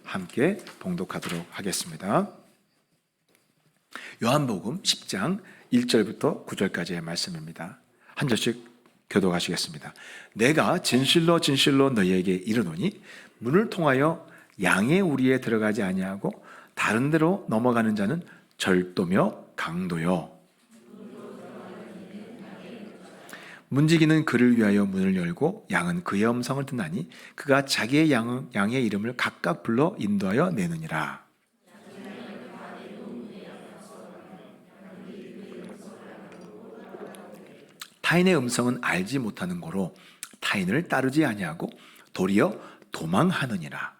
함께 봉독하도록 하겠습니다. 요한복음 10장 1절부터 9절까지의 말씀입니다. 한 절씩 교독하시겠습니다. 내가 진실로 진실로 너희에게 이르노니 문을 통하여 양의 우리에 들어가지 아니하고 다른 데로 넘어가는 자는 절도며 강도요 문지기는 그를 위하여 문을 열고 양은 그의 음성을 듣나니 그가 자기의 양의 이름을 각각 불러 인도하여 내느니라. 타인의 음성은 알지 못하는 고로 타인을 따르지 아니하고 도리어 도망하느니라.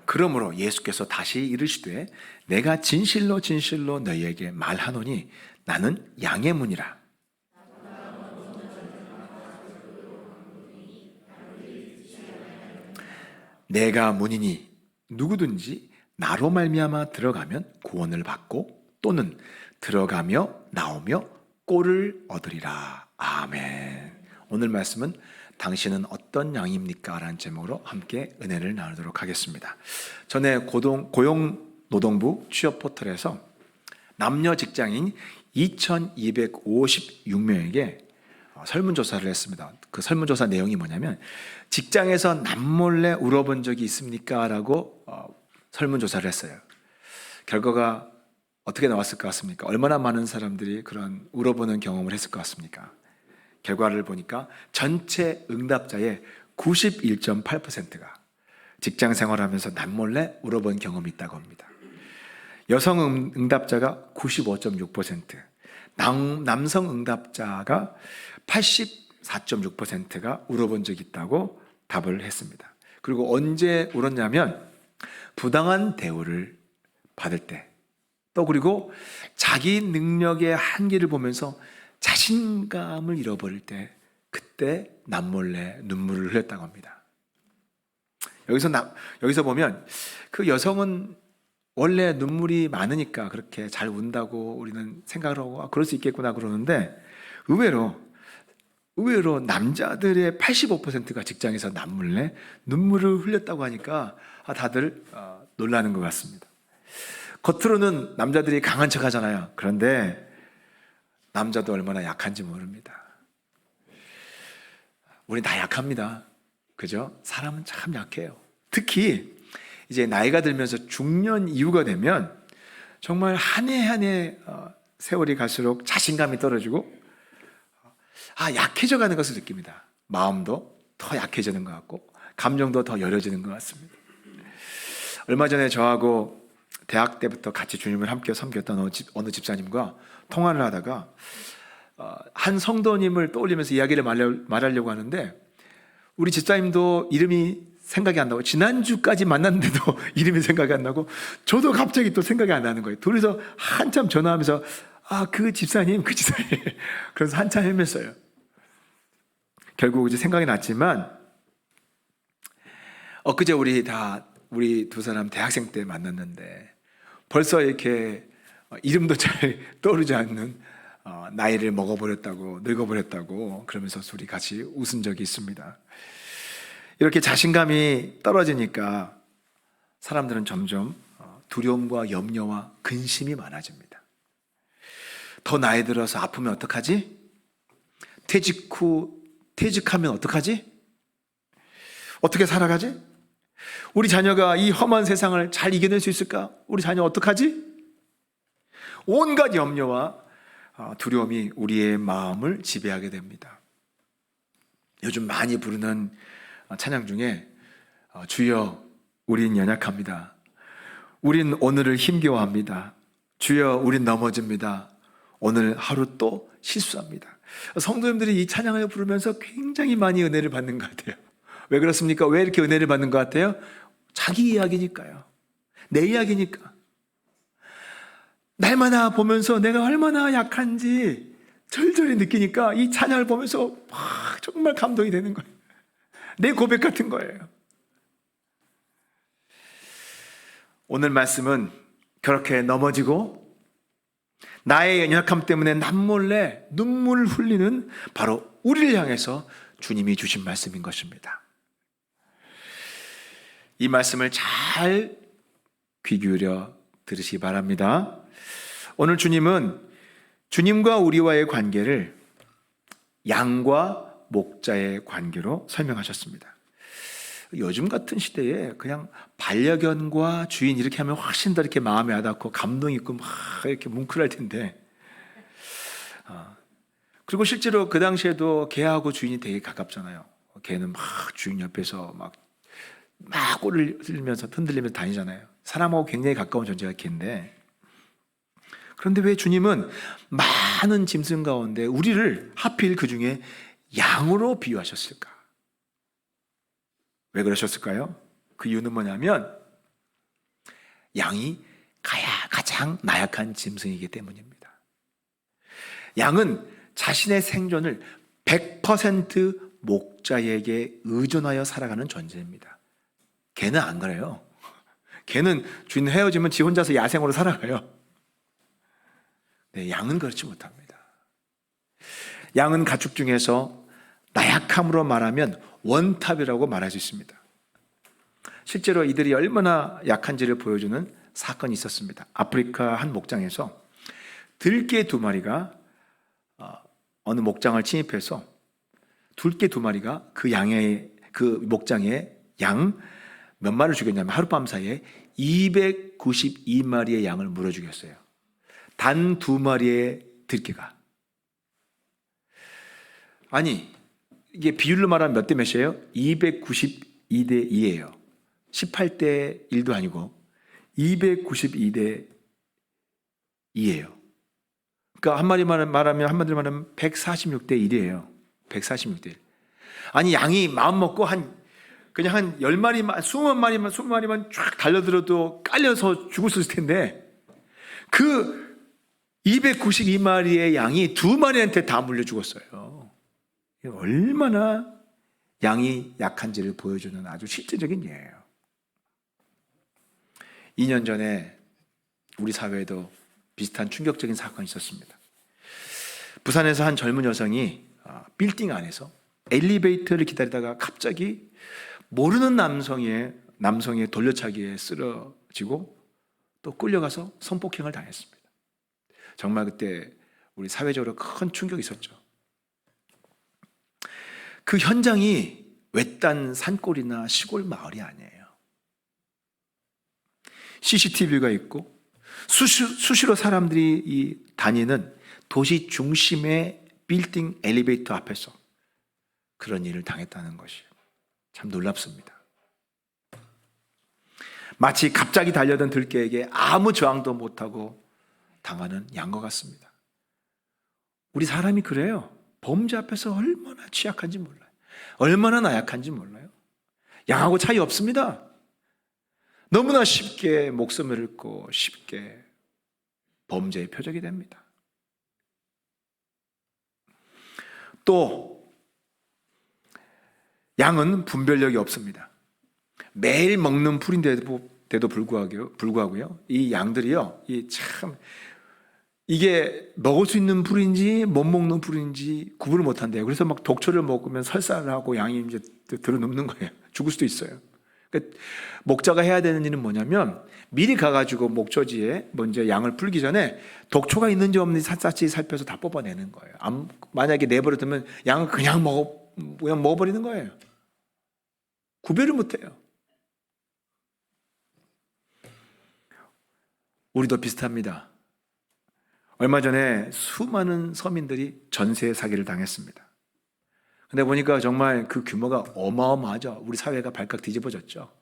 그러므로 예수께서 다시 이르시되 내가 진실로 진실로 너희에게 말하노니 나는 양의 문이라. 내가 문이니 누구든지 나로 말미암아 들어가면 구원을 받고 또는 들어가며 나오며 꼴을 얻으리라. 아멘. 오늘 말씀은 당신은 어떤 양입니까? 라는 제목으로 함께 은혜를 나누도록 하겠습니다. 전에 고용노동부 취업 포털에서 남녀 직장인 2256명에게 설문조사를 했습니다. 그 설문조사 내용이 뭐냐면 직장에서 남몰래 울어본 적이 있습니까? 라고 설문조사를 했어요. 결과가 어떻게 나왔을 것 같습니까? 얼마나 많은 사람들이 그런 울어보는 경험을 했을 것 같습니까? 결과를 보니까 전체 응답자의 91.8%가 직장 생활하면서 남몰래 울어본 경험이 있다고 합니다. 여성 응답자가 95.6%, 남성 응답자가 84.6%가 울어본 적이 있다고 답을 했습니다. 그리고 언제 울었냐면 부당한 대우를 받을 때, 또 그리고 자기 능력의 한계를 보면서 자신감을 잃어버릴 때, 그때 남몰래 눈물을 흘렸다고 합니다. 여기서 보면 그 여성은 원래 눈물이 많으니까 그렇게 잘 운다고 우리는 생각을 하고 그럴 수 있겠구나 그러는데 의외로 남자들의 85%가 직장에서 남몰래 눈물을 흘렸다고 하니까 다들 놀라는 것 같습니다. 겉으로는 남자들이 강한 척 하잖아요. 그런데 남자도 얼마나 약한지 모릅니다. 우리 다 약합니다. 그죠? 사람은 참 약해요. 특히 이제 나이가 들면서 중년 이후가 되면 정말 한 해 한 해 세월이 갈수록 자신감이 떨어지고 약해져 가는 것을 느낍니다. 마음도 더 약해지는 것 같고 감정도 더 여려지는 것 같습니다. 얼마 전에 저하고 대학 때부터 같이 주님을 함께 섬겼던 어느 집사님과 통화를 하다가 한 성도님을 떠올리면서 이야기를 말하려고 하는데 우리 집사님도 이름이 생각이 안 나고 지난주까지 만났는데도 이름이 생각이 안 나고 저도 갑자기 또 생각이 안 나는 거예요. 둘이서 한참 전화하면서 그 집사님 그래서 한참 헤맸어요. 결국 이제 생각이 났지만 엊그제 우리 두 사람 대학생 때 만났는데 벌써 이렇게 이름도 잘 떠오르지 않는 나이를 먹어버렸다고 늙어버렸다고 그러면서 둘이 같이 웃은 적이 있습니다. 이렇게 자신감이 떨어지니까 사람들은 점점 두려움과 염려와 근심이 많아집니다. 더 나이 들어서 아프면 어떡하지? 퇴직하면 어떡하지? 어떻게 살아가지? 우리 자녀가 이 험한 세상을 잘 이겨낼 수 있을까? 우리 자녀 어떡하지? 온갖 염려와 두려움이 우리의 마음을 지배하게 됩니다. 요즘 많이 부르는 찬양 중에 주여 우린 연약합니다. 우린 오늘을 힘겨워합니다. 주여 우린 넘어집니다. 오늘 하루 또 실수합니다. 성도님들이 이 찬양을 부르면서 굉장히 많이 은혜를 받는 것 같아요. 왜 그렇습니까? 왜 이렇게 은혜를 받는 것 같아요? 자기 이야기니까요. 내 이야기니까. 날마다 보면서 내가 얼마나 약한지 절절히 느끼니까 이 찬양을 보면서 정말 감동이 되는 거예요. 내 고백 같은 거예요. 오늘 말씀은 그렇게 넘어지고 나의 연약함 때문에 남몰래 눈물을 흘리는 바로 우리를 향해서 주님이 주신 말씀인 것입니다. 이 말씀을 잘 귀 기울여 들으시기 바랍니다. 오늘 주님은 주님과 우리와의 관계를 양과 목자의 관계로 설명하셨습니다. 요즘 같은 시대에 그냥 반려견과 주인 이렇게 하면 훨씬 더 이렇게 마음에 와닿고 감동 있고 막 이렇게 뭉클할 텐데, 그리고 실제로 그 당시에도 개하고 주인이 되게 가깝잖아요. 개는 막 주인 옆에서 막 꼬리를 흔들리면서 다니잖아요. 사람하고 굉장히 가까운 존재가 개인데, 그런데 왜 주님은 많은 짐승 가운데 우리를 하필 그 중에 양으로 비유하셨을까? 왜 그러셨을까요? 그 이유는 뭐냐면 양이 가장 나약한 짐승이기 때문입니다. 양은 자신의 생존을 100% 목자에게 의존하여 살아가는 존재입니다. 개는 안 그래요. 개는 주인 헤어지면 지 혼자서 야생으로 살아가요. 네, 양은 그렇지 못합니다. 양은 가축 중에서 나약함으로 말하면 원탑이라고 말할 수 있습니다. 실제로 이들이 얼마나 약한지를 보여주는 사건이 있었습니다. 아프리카 한 목장에서 들개 2마리가 어느 목장을 침입해서 들개 2마리가 그 목장의 양 몇 마리를 죽였냐면 하룻밤 사이에 292마리의 양을 물어 죽였어요. 단 2마리의 들개가. 아니, 이게 비율로 말하면 몇 대 몇이에요? 292대 2예요. 18대 1도 아니고 292대 2예요. 그러니까 한마디로 말하면 146대 1이에요. 146대 1. 아니, 양이 마음 먹고 그냥 한 10마리만, 20마리만 쫙 달려들어도 깔려서 죽을 수 있을 텐데, 그 292마리의 양이 2마리한테 다 물려 죽었어요. 얼마나 양이 약한지를 보여주는 아주 실제적인 예예요. 2년 전에 우리 사회에도 비슷한 충격적인 사건이 있었습니다. 부산에서 한 젊은 여성이 빌딩 안에서 엘리베이터를 기다리다가 갑자기 모르는 남성의 돌려차기에 쓰러지고 또 끌려가서 성폭행을 당했습니다. 정말 그때 우리 사회적으로 큰 충격이 있었죠. 그 현장이 외딴 산골이나 시골 마을이 아니에요. CCTV가 있고 수시로 사람들이 다니는 도시 중심의 빌딩 엘리베이터 앞에서 그런 일을 당했다는 것이 참 놀랍습니다. 마치 갑자기 달려든 들개에게 아무 저항도 못하고 당하는 양과 같습니다. 우리 사람이 그래요. 범죄 앞에서 얼마나 취약한지 몰라요. 얼마나 나약한지 몰라요. 양하고 차이 없습니다. 너무나 쉽게 목숨을 잃고 쉽게 범죄의 표적이 됩니다. 또 양은 분별력이 없습니다. 매일 먹는 풀인데도 불구하고요. 이 양들이요, 이게 먹을 수 있는 풀인지 못 먹는 풀인지 구분을 못 한대요. 그래서 막 독초를 먹으면 설사를 하고 양이 이제 들어눕는 거예요. 죽을 수도 있어요. 그러니까 목자가 해야 되는 일은 뭐냐면 미리 가가지고 목초지에 먼저 양을 풀기 전에 독초가 있는지 없는지 샅샅이 살펴서 다 뽑아내는 거예요. 만약에 내버려두면 양을 그냥 먹어버리는 거예요. 구별을 못해요. 우리도 비슷합니다. 얼마 전에 수많은 서민들이 전세 사기를 당했습니다. 근데 보니까 정말 그 규모가 어마어마하죠. 우리 사회가 발칵 뒤집어졌죠.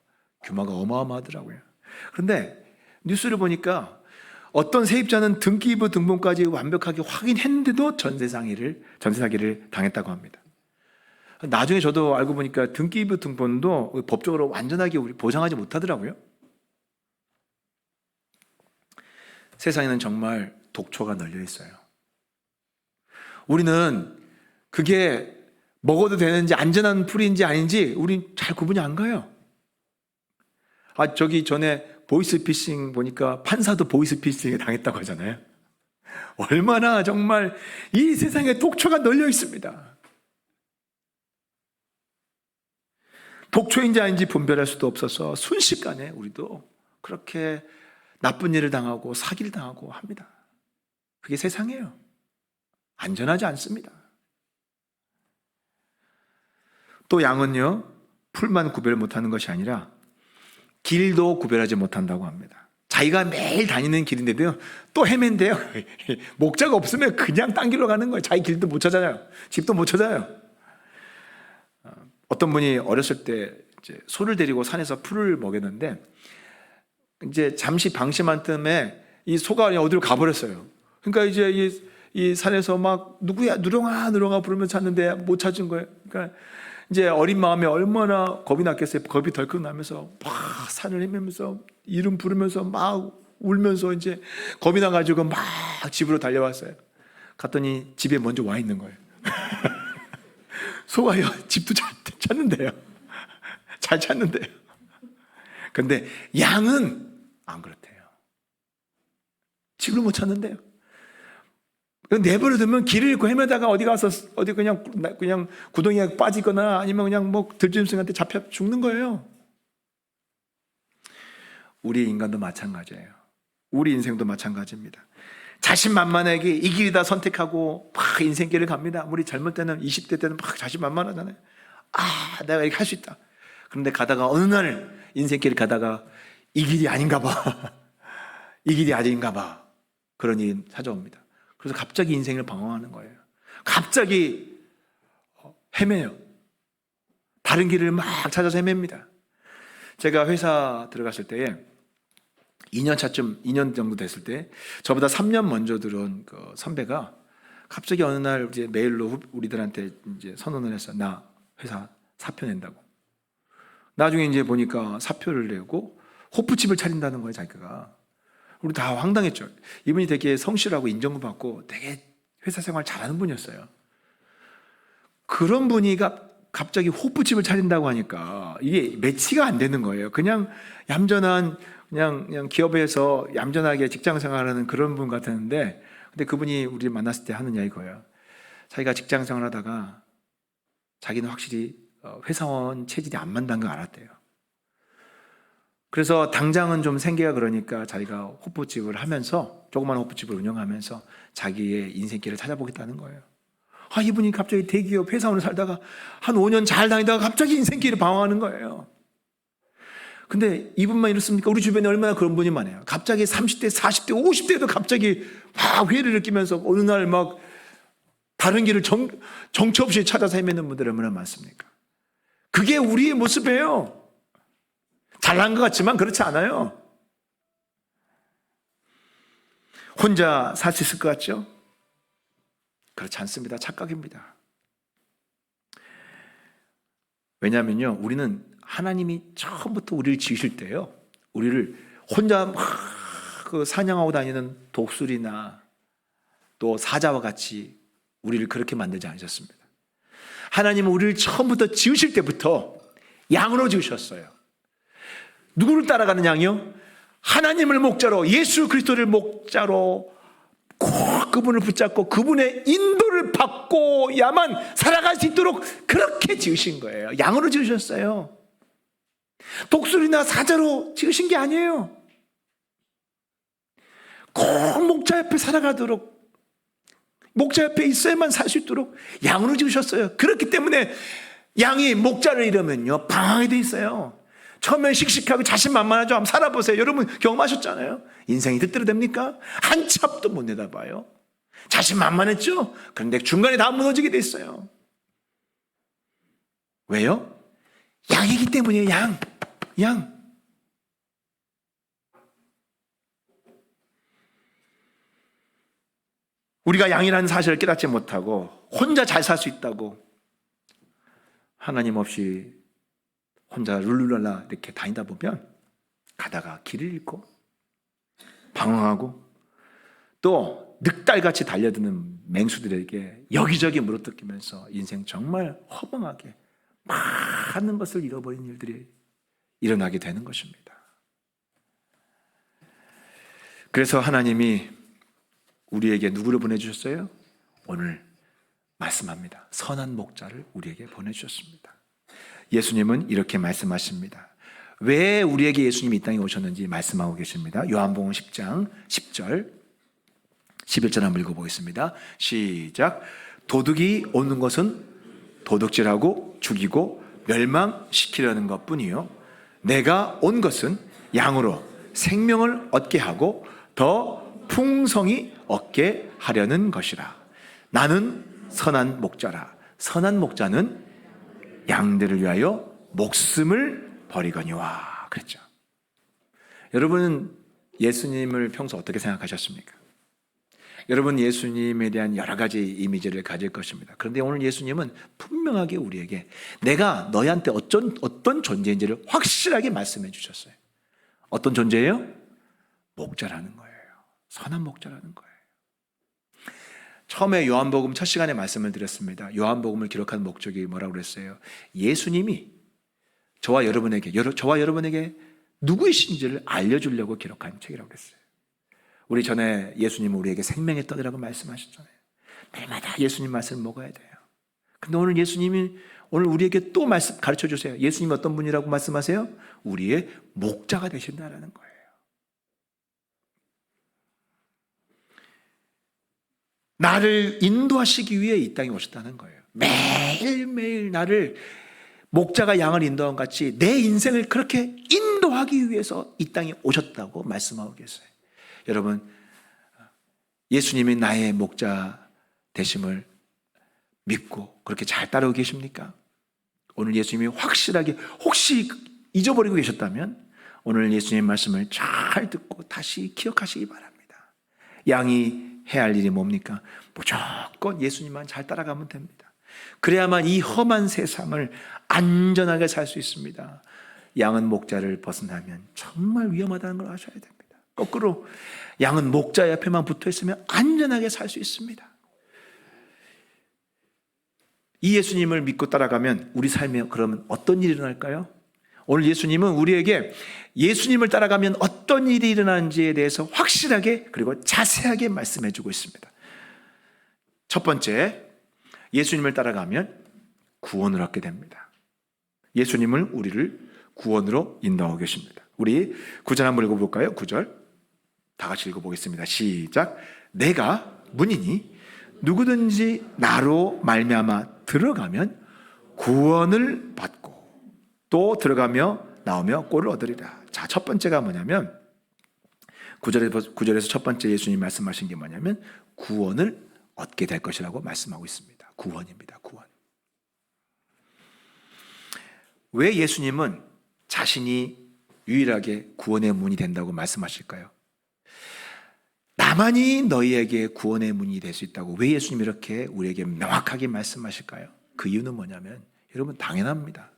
규모가 어마어마하더라고요. 그런데 뉴스를 보니까 어떤 세입자는 등기부 등본까지 완벽하게 확인했는데도 전세 사기를 당했다고 합니다. 나중에 저도 알고 보니까 등기부 등본도 법적으로 완전하게 우리 보장하지 못하더라고요. 세상에는 정말 독초가 널려 있어요. 우리는 그게 먹어도 되는지 안전한 풀인지 아닌지 우리 잘 구분이 안 가요. 저기 전에 보이스피싱 보니까 판사도 보이스피싱에 당했다고 하잖아요. 얼마나 정말 이 세상에 독초가 널려 있습니다. 독초인지 아닌지 분별할 수도 없어서 순식간에 우리도 그렇게 나쁜 일을 당하고 사기를 당하고 합니다. 그게 세상이에요. 안전하지 않습니다. 또 양은요, 풀만 구별 못하는 것이 아니라 길도 구별하지 못한다고 합니다. 자기가 매일 다니는 길인데도요, 또 헤맨대요. 목자가 없으면 그냥 딴 길로 가는 거예요. 자기 길도 못 찾아요. 집도 못 찾아요. 어떤 분이 어렸을 때 이제 소를 데리고 산에서 풀을 먹였는데, 이제 잠시 방심한 틈에 이 소가 어디로 가버렸어요. 그러니까 이제 이 산에서 막 누구야, 누렁아 누렁아 부르면서 찾는데 못 찾은 거예요. 그러니까 이제 어린 마음에 얼마나 겁이 났겠어요. 겁이 덜컥 나면서 막 산을 헤매면서 이름 부르면서 막 울면서 이제 겁이 나가지고 막 집으로 달려왔어요. 갔더니 집에 먼저 와 있는 거예요. 소가요, 집도 잘 찾는데요. 잘 찾는데요. 근데 양은 안 그렇대요. 집을 못 찾는데요. 내버려두면 길을 잃고 헤매다가 어디 가서 어디 그냥 구덩이에 빠지거나 아니면 그냥 뭐 들짐승한테 잡혀 죽는 거예요. 우리 인간도 마찬가지예요. 우리 인생도 마찬가지입니다. 자신만만하게 이 길이다 선택하고 막 인생길을 갑니다. 우리 젊을 때는 20대 때는 막 자신만만하잖아요. 내가 이렇게 할 수 있다. 그런데 가다가 어느 날 인생길을 가다가 이 길이 아닌가 봐. 이 길이 아닌가 봐. 그런 일이 찾아옵니다. 그래서 갑자기 인생을 방황하는 거예요. 갑자기 헤매요. 다른 길을 막 찾아서 헤맵니다. 제가 회사 들어갔을 때에 2년 정도 됐을 때 저보다 3년 먼저 들어온 그 선배가 갑자기 어느 날 이제 메일로 우리들한테 이제 선언을 했어요. 나 회사 사표 낸다고. 나중에 이제 보니까 사표를 내고 호프집을 차린다는 거예요, 자기가. 우리 다 황당했죠. 이분이 되게 성실하고 인정도 받고 되게 회사 생활 잘하는 분이었어요. 그런 분이 갑자기 호프집을 차린다고 하니까 이게 매치가 안 되는 거예요. 그냥 얌전한 그냥 기업에서 얌전하게 직장 생활하는 그런 분 같았는데, 근데 그분이 우리를 만났을 때 하는 이야기예요. 자기가 직장 생활하다가 자기는 확실히 회사원 체질이 안 맞는 걸 알았대요. 그래서 당장은 좀 생계가 그러니까 자기가 호프집을 하면서, 조그만 호프집을 운영하면서 자기의 인생길을 찾아보겠다는 거예요. 이분이 갑자기 대기업 회사원을 살다가 한 5년 잘 다니다가 갑자기 인생길을 방황하는 거예요. 근데 이분만 이렇습니까? 우리 주변에 얼마나 그런 분이 많아요. 갑자기 30대, 40대, 50대도 갑자기 막 회의를 느끼면서 어느 날 막 다른 길을 정처 없이 찾아서 헤매는 분들이 얼마나 많습니까? 그게 우리의 모습이에요. 잘난 것 같지만 그렇지 않아요. 혼자 살 수 있을 것 같죠? 그렇지 않습니다. 착각입니다. 왜냐하면요, 우리는 하나님이 처음부터 우리를 지으실 때요, 우리를 혼자 막 그 사냥하고 다니는 독수리나 또 사자와 같이 우리를 그렇게 만들지 않으셨습니다. 하나님은 우리를 처음부터 지으실 때부터 양으로 지으셨어요. 누구를 따라가는 양이요? 하나님을 목자로, 예수 그리스도를 목자로 꼭 그분을 붙잡고 그분의 인도를 받고야만 살아갈 수 있도록 그렇게 지으신 거예요. 양으로 지으셨어요. 독수리나 사자로 지으신 게 아니에요. 꼭 목자 옆에 살아가도록, 목자 옆에 있어야만 살 수 있도록 양으로 지으셨어요. 그렇기 때문에 양이 목자를 잃으면요, 방황이 돼 있어요. 처음엔 씩씩하고 자신만만하죠. 한번 살아보세요. 여러분 경험하셨잖아요. 인생이 뜻대로 됩니까? 한 치 앞도 못 내다봐요. 자신만만했죠. 그런데 중간에 다 무너지게 돼 있어요. 왜요? 양이기 때문이에요. 양. 우리가 양이라는 사실을 깨닫지 못하고 혼자 잘 살 수 있다고 하나님 없이 혼자 룰루랄라 이렇게 다니다 보면 가다가 길을 잃고 방황하고 또 늑달같이 달려드는 맹수들에게 여기저기 물어뜯기면서 인생 정말 허망하게 많은 것을 잃어버린 일들이 일어나게 되는 것입니다. 그래서 하나님이 우리에게 누구를 보내주셨어요? 오늘 말씀합니다. 선한 목자를 우리에게 보내주셨습니다. 예수님은 이렇게 말씀하십니다. 왜 우리에게 예수님이 이 땅에 오셨는지 말씀하고 계십니다. 요한복음 10장 10절 11절 한번 읽어보겠습니다. 시작. 도둑이 오는 것은 도둑질하고 죽이고 멸망시키려는 것뿐이요 내가 온 것은 양으로 생명을 얻게 하고 더 풍성히 얻게 하려는 것이라. 나는 선한 목자라. 선한 목자는 양들을 위하여 목숨을 버리거니와. 그랬죠. 여러분은 예수님을 평소 어떻게 생각하셨습니까? 여러분 예수님에 대한 여러 가지 이미지를 가질 것입니다. 그런데 오늘 예수님은 분명하게 우리에게 내가 너희한테 어떤 존재인지를 확실하게 말씀해 주셨어요. 어떤 존재예요? 목자라는 거예요. 선한 목자라는 거예요. 처음에 요한복음 첫 시간에 말씀을 드렸습니다. 요한복음을 기록한 목적이 뭐라고 그랬어요? 예수님이 저와 여러분에게 누구이신지를 알려주려고 기록한 책이라고 그랬어요. 우리 전에 예수님은 우리에게 생명의 떡이라고 말씀하셨잖아요. 날마다 예수님 말씀을 먹어야 돼요. 근데 오늘 예수님이 오늘 우리에게 또 말씀 가르쳐 주세요. 예수님이 어떤 분이라고 말씀하세요? 우리의 목자가 되신다라는 거예요. 나를 인도하시기 위해 이 땅에 오셨다는 거예요. 매일매일 나를 목자가 양을 인도한 같이 내 인생을 그렇게 인도하기 위해서 이 땅에 오셨다고 말씀하고 계세요. 여러분, 예수님이 나의 목자 되심을 믿고 그렇게 잘 따르고 계십니까? 오늘 예수님이 확실하게 혹시 잊어버리고 계셨다면 오늘 예수님의 말씀을 잘 듣고 다시 기억하시기 바랍니다. 양이 해야 할 일이 뭡니까? 무조건 예수님만 잘 따라가면 됩니다. 그래야만 이 험한 세상을 안전하게 살 수 있습니다. 양은 목자를 벗어나면 정말 위험하다는 걸 아셔야 됩니다. 거꾸로 양은 목자 옆에만 붙어 있으면 안전하게 살 수 있습니다. 이 예수님을 믿고 따라가면 우리 삶에 그러면 어떤 일이 일어날까요? 오늘 예수님은 우리에게 예수님을 따라가면 어떤 일이 일어나는지에 대해서 확실하게 그리고 자세하게 말씀해 주고 있습니다. 첫 번째, 예수님을 따라가면 구원을 얻게 됩니다. 예수님은 우리를 구원으로 인도하고 계십니다. 우리 9절 한번 읽어볼까요? 9절 다 같이 읽어보겠습니다. 시작. 내가 문이니 누구든지 나로 말미암아 들어가면 구원을 받고 또 들어가며 나오며 꼴을 얻으리라. 자, 첫 번째가 뭐냐면 9절에서 첫 번째 예수님 말씀하신 게 뭐냐면 구원을 얻게 될 것이라고 말씀하고 있습니다. 구원입니다. 구원. 왜 예수님은 자신이 유일하게 구원의 문이 된다고 말씀하실까요? 나만이 너희에게 구원의 문이 될 수 있다고 왜 예수님이 이렇게 우리에게 명확하게 말씀하실까요? 그 이유는 뭐냐면 여러분 당연합니다.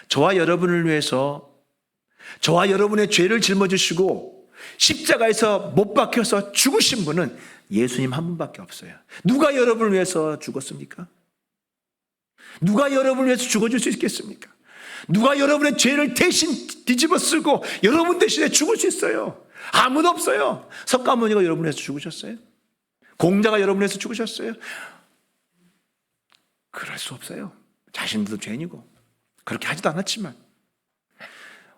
저와 여러분을 위해서 저와 여러분의 죄를 짊어지시고 십자가에서 못 박혀서 죽으신 분은 예수님 한 분밖에 없어요. 누가 여러분을 위해서 죽었습니까? 누가 여러분을 위해서 죽어줄 수 있겠습니까? 누가 여러분의 죄를 대신 뒤집어 쓰고 여러분 대신에 죽을 수 있어요? 아무도 없어요. 석가모니가 여러분을 위해서 죽으셨어요? 공자가 여러분을 위해서 죽으셨어요? 그럴 수 없어요. 자신들도 죄인이고 그렇게 하지도 않았지만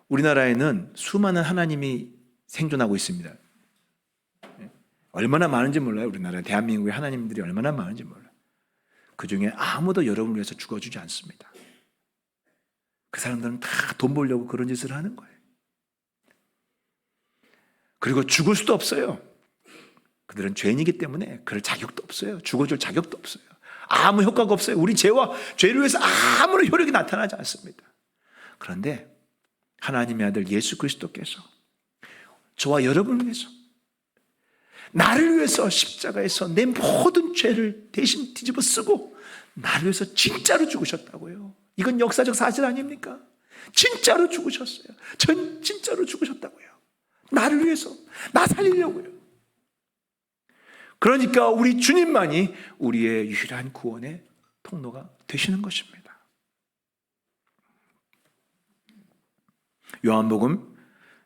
우리나라에는 수많은 하나님이 생존하고 있습니다. 얼마나 많은지 몰라요. 우리나라 대한민국의 하나님들이 얼마나 많은지 몰라요. 그 중에 아무도 여러분을 위해서 죽어주지 않습니다. 그 사람들은 다 돈 벌려고 그런 짓을 하는 거예요. 그리고 죽을 수도 없어요. 그들은 죄인이기 때문에 그럴 자격도 없어요. 죽어줄 자격도 없어요. 아무 효과가 없어요. 우리 죄를 위해서 아무런 효력이 나타나지 않습니다. 그런데 하나님의 아들 예수 그리스도께서 저와 여러분을 위해서 나를 위해서 십자가에서 내 모든 죄를 대신 뒤집어 쓰고 나를 위해서 진짜로 죽으셨다고요. 이건 역사적 사실 아닙니까? 진짜로 죽으셨어요. 전 진짜로 죽으셨다고요. 나를 위해서, 나 살리려고요. 그러니까 우리 주님만이 우리의 유일한 구원의 통로가 되시는 것입니다. 요한복음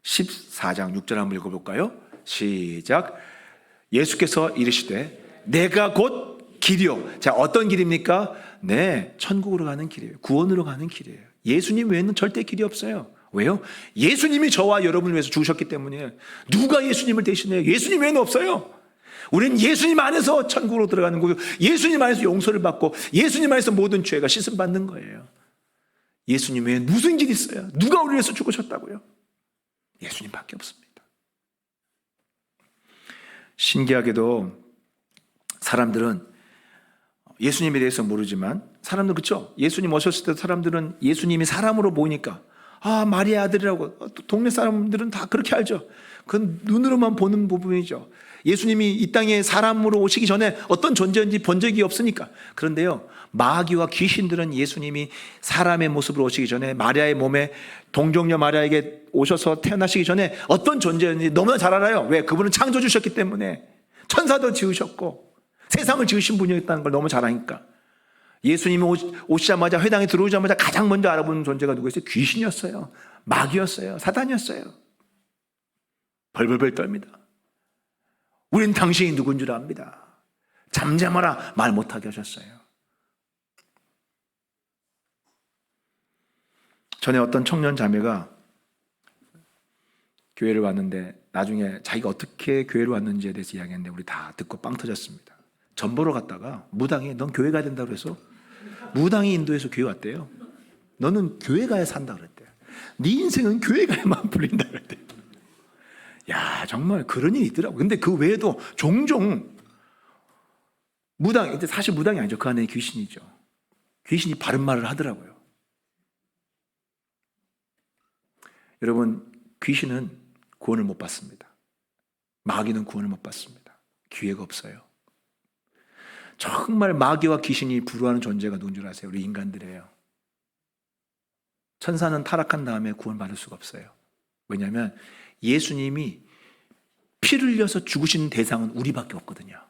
14장 6절 한번 읽어볼까요? 시작. 예수께서 이르시되 내가 곧 길이요. 자, 어떤 길입니까? 네, 천국으로 가는 길이에요. 구원으로 가는 길이에요. 예수님 외에는 절대 길이 없어요. 왜요? 예수님이 저와 여러분을 위해서 죽으셨기 때문에. 누가 예수님을 대신해요? 예수님 외에는 없어요. 우리는 예수님 안에서 천국으로 들어가는 거고, 예수님 안에서 용서를 받고, 예수님 안에서 모든 죄가 씻음 받는 거예요. 예수님 외에 무슨 길이 있어요? 누가 우리를 위해서 죽으셨다고요? 예수님밖에 없습니다. 신기하게도 사람들은 예수님에 대해서 모르지만, 사람들 그렇죠? 예수님 오셨을 때 사람들은 예수님이 사람으로 보니까 마리아 아들이라고, 동네 사람들은 다 그렇게 알죠. 그건 눈으로만 보는 부분이죠. 예수님이 이 땅에 사람으로 오시기 전에 어떤 존재인지 본 적이 없으니까. 그런데요, 마귀와 귀신들은 예수님이 사람의 모습으로 오시기 전에 마리아의 몸에, 동정녀 마리아에게 오셔서 태어나시기 전에 어떤 존재인지 너무나 잘 알아요. 왜? 그분은 창조주셨기 때문에. 천사도 지으셨고 세상을 지으신 분이었다는 걸 너무 잘 아니까. 예수님이 오시자마자, 회당에 들어오자마자 가장 먼저 알아보는 존재가 누구였어요? 귀신이었어요. 마귀였어요. 사단이었어요. 벌벌벌 떨니다. 우린 당신이 누군 줄 압니다. 잠잠하라, 말 못하게 하셨어요. 전에 어떤 청년 자매가 교회를 왔는데 나중에 자기가 어떻게 교회를 왔는지에 대해서 이야기했는데 우리 다 듣고 빵 터졌습니다. 전 보러 갔다가 무당이 넌 교회 가야 된다고 그래서 무당이 인도에서 교회 왔대요. 너는 교회 가야 산다 그랬대요. 네 인생은 교회 가야만 불린다 그랬대요. 야, 정말 그런 일이 있더라고요. 근데 그 외에도 종종 무당, 사실 무당이 아니죠. 그 안에 귀신이죠. 귀신이 바른 말을 하더라고요. 여러분, 귀신은 구원을 못 받습니다. 마귀는 구원을 못 받습니다. 기회가 없어요. 정말 마귀와 귀신이 불화하는 존재가 누군 줄 아세요? 우리 인간들이에요. 천사는 타락한 다음에 구원받을 수가 없어요. 왜냐하면 예수님이 피를 흘려서 죽으신 대상은 우리밖에 없거든요.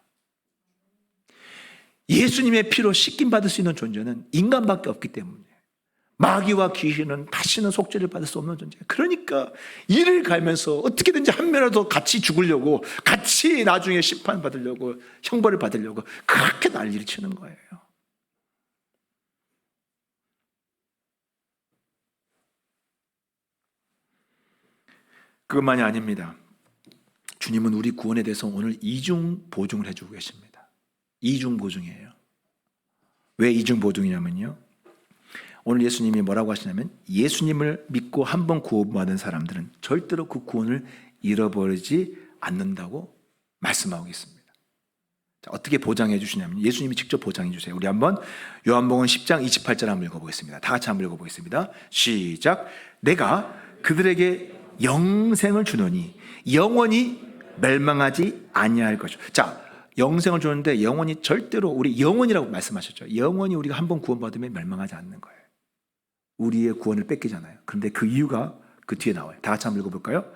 예수님의 피로 씻김받을 수 있는 존재는 인간밖에 없기 때문에 마귀와 귀신은 다시는 속죄를 받을 수 없는 존재예요. 그러니까 이를 갈면서 어떻게든지 한 명이라도 같이 죽으려고, 같이 나중에 심판받으려고, 형벌을 받으려고 그렇게 난리를 치는 거예요. 그것만이 아닙니다. 주님은 우리 구원에 대해서 오늘 이중 보증을 해주고 계십니다. 이중 보증이에요. 왜 이중 보증이냐면요, 오늘 예수님이 뭐라고 하시냐면 예수님을 믿고 한번 구원받은 사람들은 절대로 그 구원을 잃어버리지 않는다고 말씀하고 있습니다. 자, 어떻게 보장해 주시냐면 예수님이 직접 보장해 주세요. 우리 한번 요한복음 10장 28절 한번 읽어보겠습니다. 다 같이 한번 읽어보겠습니다. 시작. 내가 그들에게 영생을 주노니 영원히 멸망하지 아니할 것이요. 자, 영생을 주는데 영원히 절대로, 우리 영원이라고 말씀하셨죠. 영원히 우리가 한번 구원받으면 멸망하지 않는 거예요. 우리의 구원을 뺏기잖아요. 그런데 그 이유가 그 뒤에 나와요. 다 같이 한번 읽어볼까요?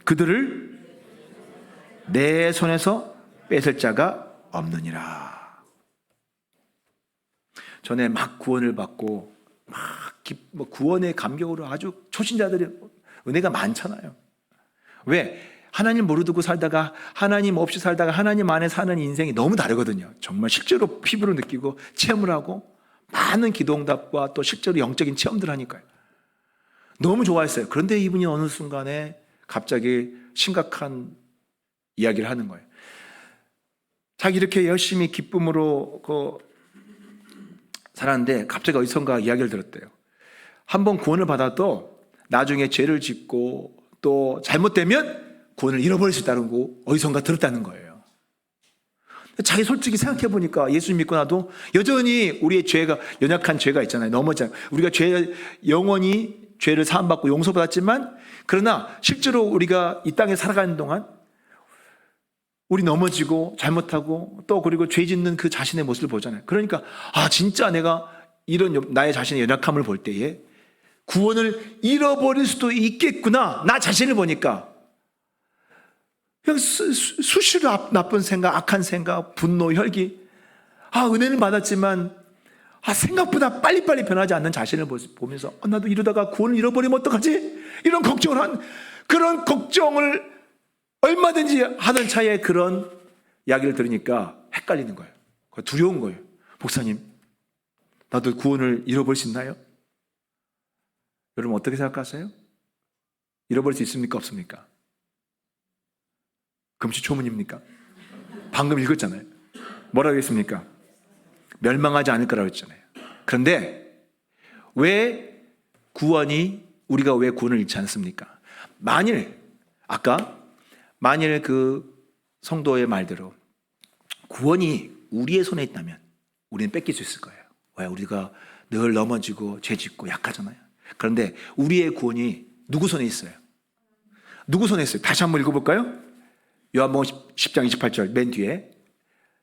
그들을 내 손에서 뺏을 자가 없느니라. 전에 막 구원을 받고 막 구원의 감격으로 아주 초신자들이 은혜가 많잖아요. 왜? 하나님 모르고 살다가 하나님 없이 살다가 하나님 안에 사는 인생이 너무 다르거든요. 정말 실제로 피부로 느끼고 체험을 하고 많은 기도응답과 또 실제로 영적인 체험들을 하니까요. 너무 좋아했어요. 그런데 이분이 어느 순간에 갑자기 심각한 이야기를 하는 거예요. 자기 이렇게 열심히 기쁨으로 살았는데 갑자기 어디선가 이야기를 들었대요. 한번 구원을 받아도 나중에 죄를 짓고 또 잘못되면 구원을 잃어버릴 수 있다는 거 어디선가 들었다는 거예요. 자기 솔직히 생각해 보니까 예수님 믿고 나도 여전히 우리의 죄가, 연약한 죄가 있잖아요. 넘어져. 우리가 영원히 죄를 사함받고 용서받았지만, 그러나 실제로 우리가 이 땅에 살아가는 동안 우리 넘어지고 잘못하고 또 그리고 죄 짓는 그 자신의 모습을 보잖아요. 그러니까 진짜 내가 이런 나의 자신의 연약함을 볼 때에 구원을 잃어버릴 수도 있겠구나. 나 자신을 보니까 그냥 수시로 나쁜 생각, 악한 생각, 분노, 혈기, 은혜는 받았지만 생각보다 빨리빨리 변하지 않는 자신을 보면서 나도 이러다가 구원을 잃어버리면 어떡하지? 이런 걱정을 그런 걱정을 얼마든지 하던 차에 그런 이야기를 들으니까 헷갈리는 거예요. 두려운 거예요. 목사님, 나도 구원을 잃어버릴 수 있나요? 여러분 어떻게 생각하세요? 잃어버릴 수 있습니까? 없습니까? 금시초문입니까? 방금 읽었잖아요. 뭐라고 했습니까? 멸망하지 않을 거라고 했잖아요. 그런데 왜 우리가 왜 구원을 잃지 않습니까? 만일 그 성도의 말대로 구원이 우리의 손에 있다면 우리는 뺏길 수 있을 거예요. 왜? 우리가 늘 넘어지고 죄짓고 약하잖아요. 그런데 우리의 구원이 누구 손에 있어요? 누구 손에 있어요? 다시 한번 읽어볼까요? 요한복음 10장 28절 맨 뒤에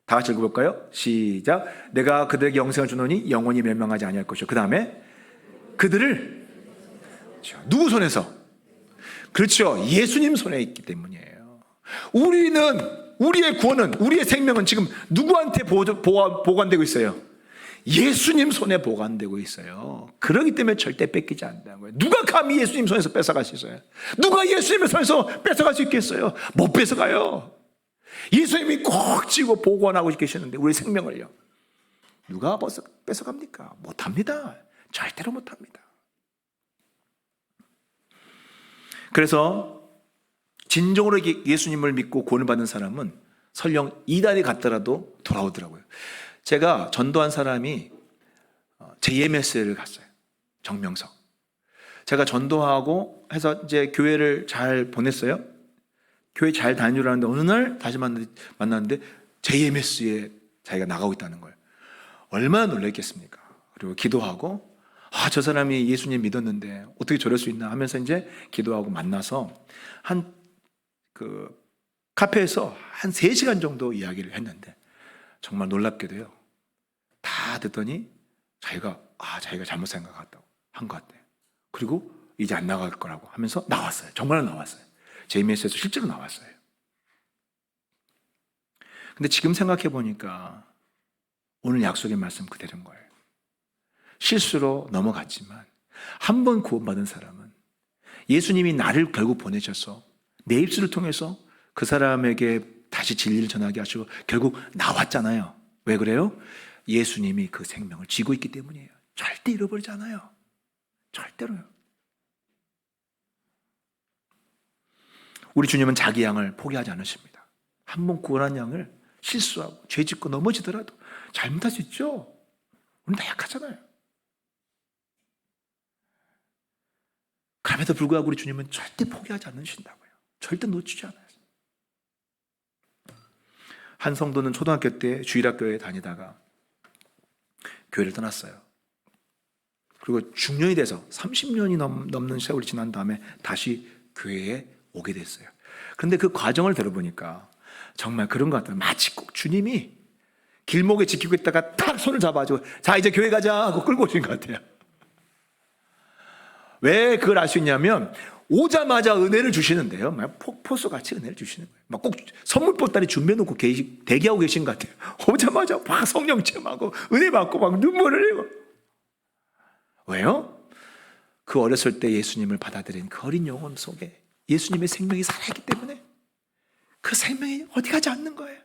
다 같이 읽어볼까요? 시작. 내가 그들에게 영생을 주노니 영원히 멸망하지 아니할 것이요. 그 다음에 그들을 누구 손에서? 그렇죠. 예수님 손에 있기 때문이에요. 우리의 구원은, 우리의 생명은 지금 누구한테 보관되고 있어요? 예수님 손에 보관되고 있어요. 그렇기 때문에 절대 뺏기지 않는다는 거예요. 누가 감히 예수님 손에서 뺏어갈 수 있어요? 누가 예수님의 손에서 뺏어갈 수 있겠어요? 못 뺏어가요. 예수님이 꼭 쥐고 보관하고 계시는데 우리 생명을요, 누가 뺏어갑니까? 못합니다. 절대로 못합니다. 그래서 진정으로 예수님을 믿고 구원을 받은 사람은 설령 이달이 갔더라도 돌아오더라고요. 제가 전도한 사람이 JMS를 갔어요. 정명석. 제가 전도하고 해서 이제 교회를 잘 보냈어요. 교회 잘 다니라는데 어느 날 다시 만났는데 JMS에 자기가 나가고 있다는 거예요. 얼마나 놀랐겠습니까? 그리고 기도하고 저 사람이 예수님 믿었는데 어떻게 저럴 수 있나 하면서 이제 기도하고 만나서 카페에서 한 3시간 정도 이야기를 했는데 정말 놀랍게도요, 다 듣더니 자기가 잘못 생각했다고 한 것 같아요. 그리고 이제 안 나갈 거라고 하면서 나왔어요. 정말 나왔어요. JMS에서 실제로 나왔어요. 근데 지금 생각해 보니까 오늘 약속의 말씀 그대로인 거예요. 실수로 넘어갔지만 한 번 구원받은 사람은 예수님이 나를 결국 보내셔서 내 입술을 통해서 그 사람에게 다시 진리를 전하게 하시고 결국 나왔잖아요. 왜 그래요? 예수님이 그 생명을 쥐고 있기 때문이에요. 절대 잃어버리지 않아요. 절대로요. 우리 주님은 자기 양을 포기하지 않으십니다. 한 번 구원한 양을 실수하고 죄짓고 넘어지더라도 잘못할 수 있죠. 우리는 다 약하잖아요. 그럼에도 불구하고 우리 주님은 절대 포기하지 않으신다고요. 절대 놓치지 않아요. 한 성도는 초등학교 때 주일학교에 다니다가 교회를 떠났어요. 그리고 중년이 돼서 30년이 넘는 세월이 지난 다음에 다시 교회에 오게 됐어요. 그런데 그 과정을 들어보니까 정말 그런 것 같아요. 마치 꼭 주님이 길목에 지키고 있다가 탁 손을 잡아주고 자 이제 교회 가자 하고 끌고 오신 것 같아요. 왜 그걸 알 수 있냐면 오자마자 은혜를 주시는데요, 막 폭포수같이 은혜를 주시는 거예요. 막 꼭 선물 보따리 준비해놓고 대기하고 계신 것 같아요. 오자마자 막 성령 체험하고 은혜 받고 막 눈물을 흘리고. 왜요? 그 어렸을 때 예수님을 받아들인 그 어린 영혼 속에 예수님의 생명이 살아있기 때문에 그 생명이 어디 가지 않는 거예요.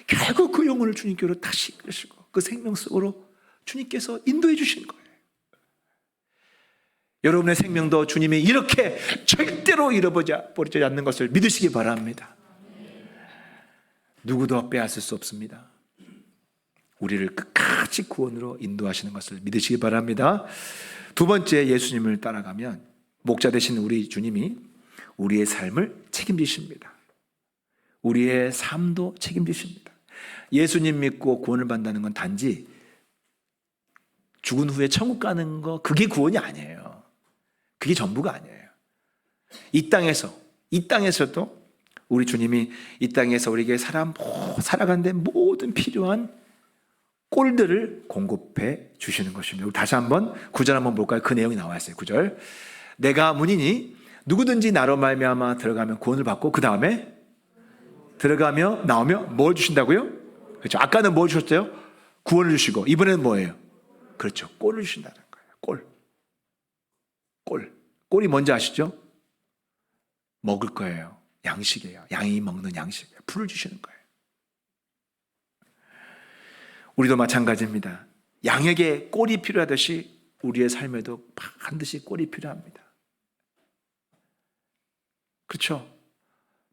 결국 그 영혼을 주님께로 다시 이끌으시고 그 생명 속으로 주님께서 인도해 주신 거예요. 여러분의 생명도 주님이 이렇게 절대로 잃어버리지 않는 것을 믿으시기 바랍니다. 누구도 빼앗을 수 없습니다. 우리를 끝까지 구원으로 인도하시는 것을 믿으시기 바랍니다. 두 번째, 예수님을 따라가면 목자 되신 우리 주님이 우리의 삶을 책임지십니다. 우리의 삶도 책임지십니다. 예수님 믿고 구원을 받는다는 건 단지 죽은 후에 천국 가는 거, 그게 구원이 아니에요. 그게 전부가 아니에요. 이 땅에서도 우리 주님이 이 땅에서 우리에게 살아가는데 모든 필요한 꼴들을 공급해 주시는 것입니다. 우리 다시 한번 9절 한번 볼까요? 그 내용이 나와 있어요. 9절. 내가 문이니 누구든지 나로 말미암아 들어가면 구원을 받고 그 다음에 들어가며 나오며 뭘 주신다고요? 그렇죠. 아까는 뭘 주셨어요? 구원을 주시고 이번에는 뭐예요? 그렇죠. 꼴을 주신다는 거예요. 꼴이 뭔지 아시죠? 먹을 거예요. 양식이에요. 양이 먹는 양식이에요. 풀을 주시는 거예요. 우리도 마찬가지입니다. 양에게 꼴이 필요하듯이 우리의 삶에도 반드시 꼴이 필요합니다. 그렇죠?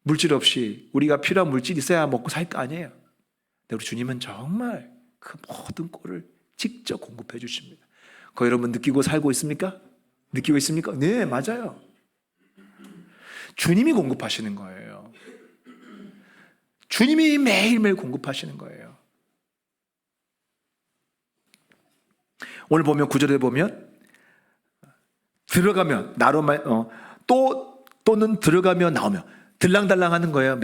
물질 없이 우리가 필요한 물질이 있어야 먹고 살 거 아니에요. 근데 우리 주님은 정말 그 모든 꼴을 직접 공급해 주십니다. 그거 여러분 느끼고 살고 있습니까? 느끼고 있습니까? 네, 맞아요. 주님이 공급하시는 거예요. 주님이 매일매일 공급하시는 거예요. 오늘 보면 9절에 보면 들어가면 또는 들어가며 나오며 들랑달랑 하는 거예요.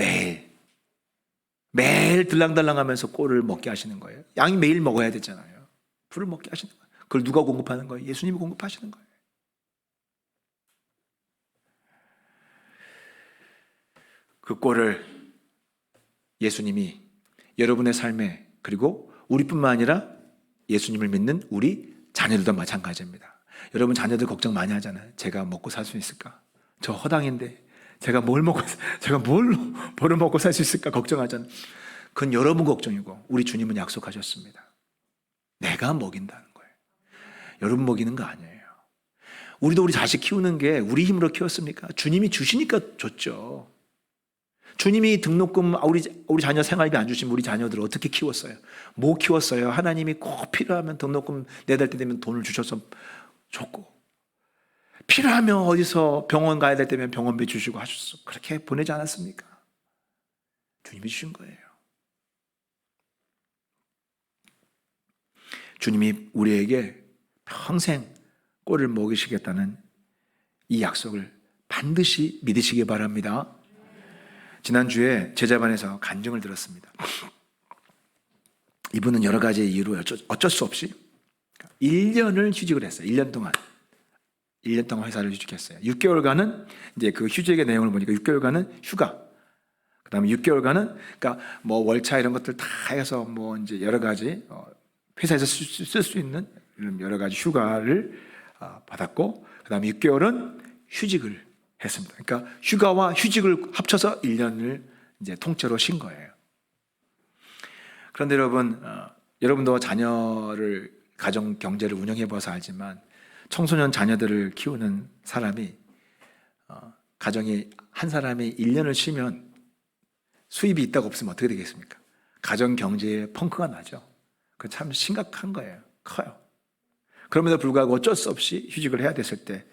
매일 들랑달랑 하면서 꼴을 먹게 하시는 거예요. 양이 매일 먹어야 되잖아요. 풀을 먹게 하시는 거예요. 그걸 누가 공급하는 거예요? 예수님이 공급하시는 거예요. 그 꼴을 예수님이 여러분의 삶에, 그리고 우리뿐만 아니라 예수님을 믿는 우리 자녀들도 마찬가지입니다. 여러분 자녀들 걱정 많이 하잖아요. 제가 먹고 살 수 있을까? 저 허당인데 제가 뭘 먹고 살 수 있을까 걱정하잖아요. 그건 여러분 걱정이고 우리 주님은 약속하셨습니다. 내가 먹인다는 거예요. 여러분 먹이는 거 아니에요. 우리도 우리 자식 키우는 게 우리 힘으로 키웠습니까? 주님이 주시니까 줬죠. 주님이 등록금 우리 자녀 생활비 안 주시면 우리 자녀들을 어떻게 키웠어요? 뭐 키웠어요? 하나님이 꼭 필요하면 등록금 내달 때 되면 돈을 주셔서 줬고, 필요하면 어디서 병원 가야 될 때면 병원비 주시고 하셨어. 그렇게 보내지 않았습니까? 주님이 주신 거예요. 주님이 우리에게 평생 꼴을 먹이시겠다는 이 약속을 반드시 믿으시기 바랍니다. 지난주에 제자반에서 간증을 들었습니다. 이분은 여러 가지 이유로 어쩔 수 없이 1년을 휴직을 했어요. 1년 동안 회사를 휴직했어요. 6개월간은 이제 그 휴직의 내용을 보니까 6개월간은 휴가, 그 다음에 6개월간은 그러니까 뭐 월차 이런 것들 다 해서 뭐 이제 여러 가지 회사에서 쓸 수 있는 여러 가지 휴가를 받았고, 그 다음에 6개월은 휴직을 했습니다. 그러니까 휴가와 휴직을 합쳐서 1년을 이제 통째로 쉰 거예요. 그런데 여러분도 자녀를, 가정 경제를 운영해 봐서 알지만 청소년 자녀들을 키우는 사람이 가정이 한 사람이 1년을 쉬면 수입이 있다고 없으면 어떻게 되겠습니까? 가정 경제에 펑크가 나죠. 그 참 심각한 거예요. 커요. 그럼에도 불구하고 어쩔 수 없이 휴직을 해야 됐을 때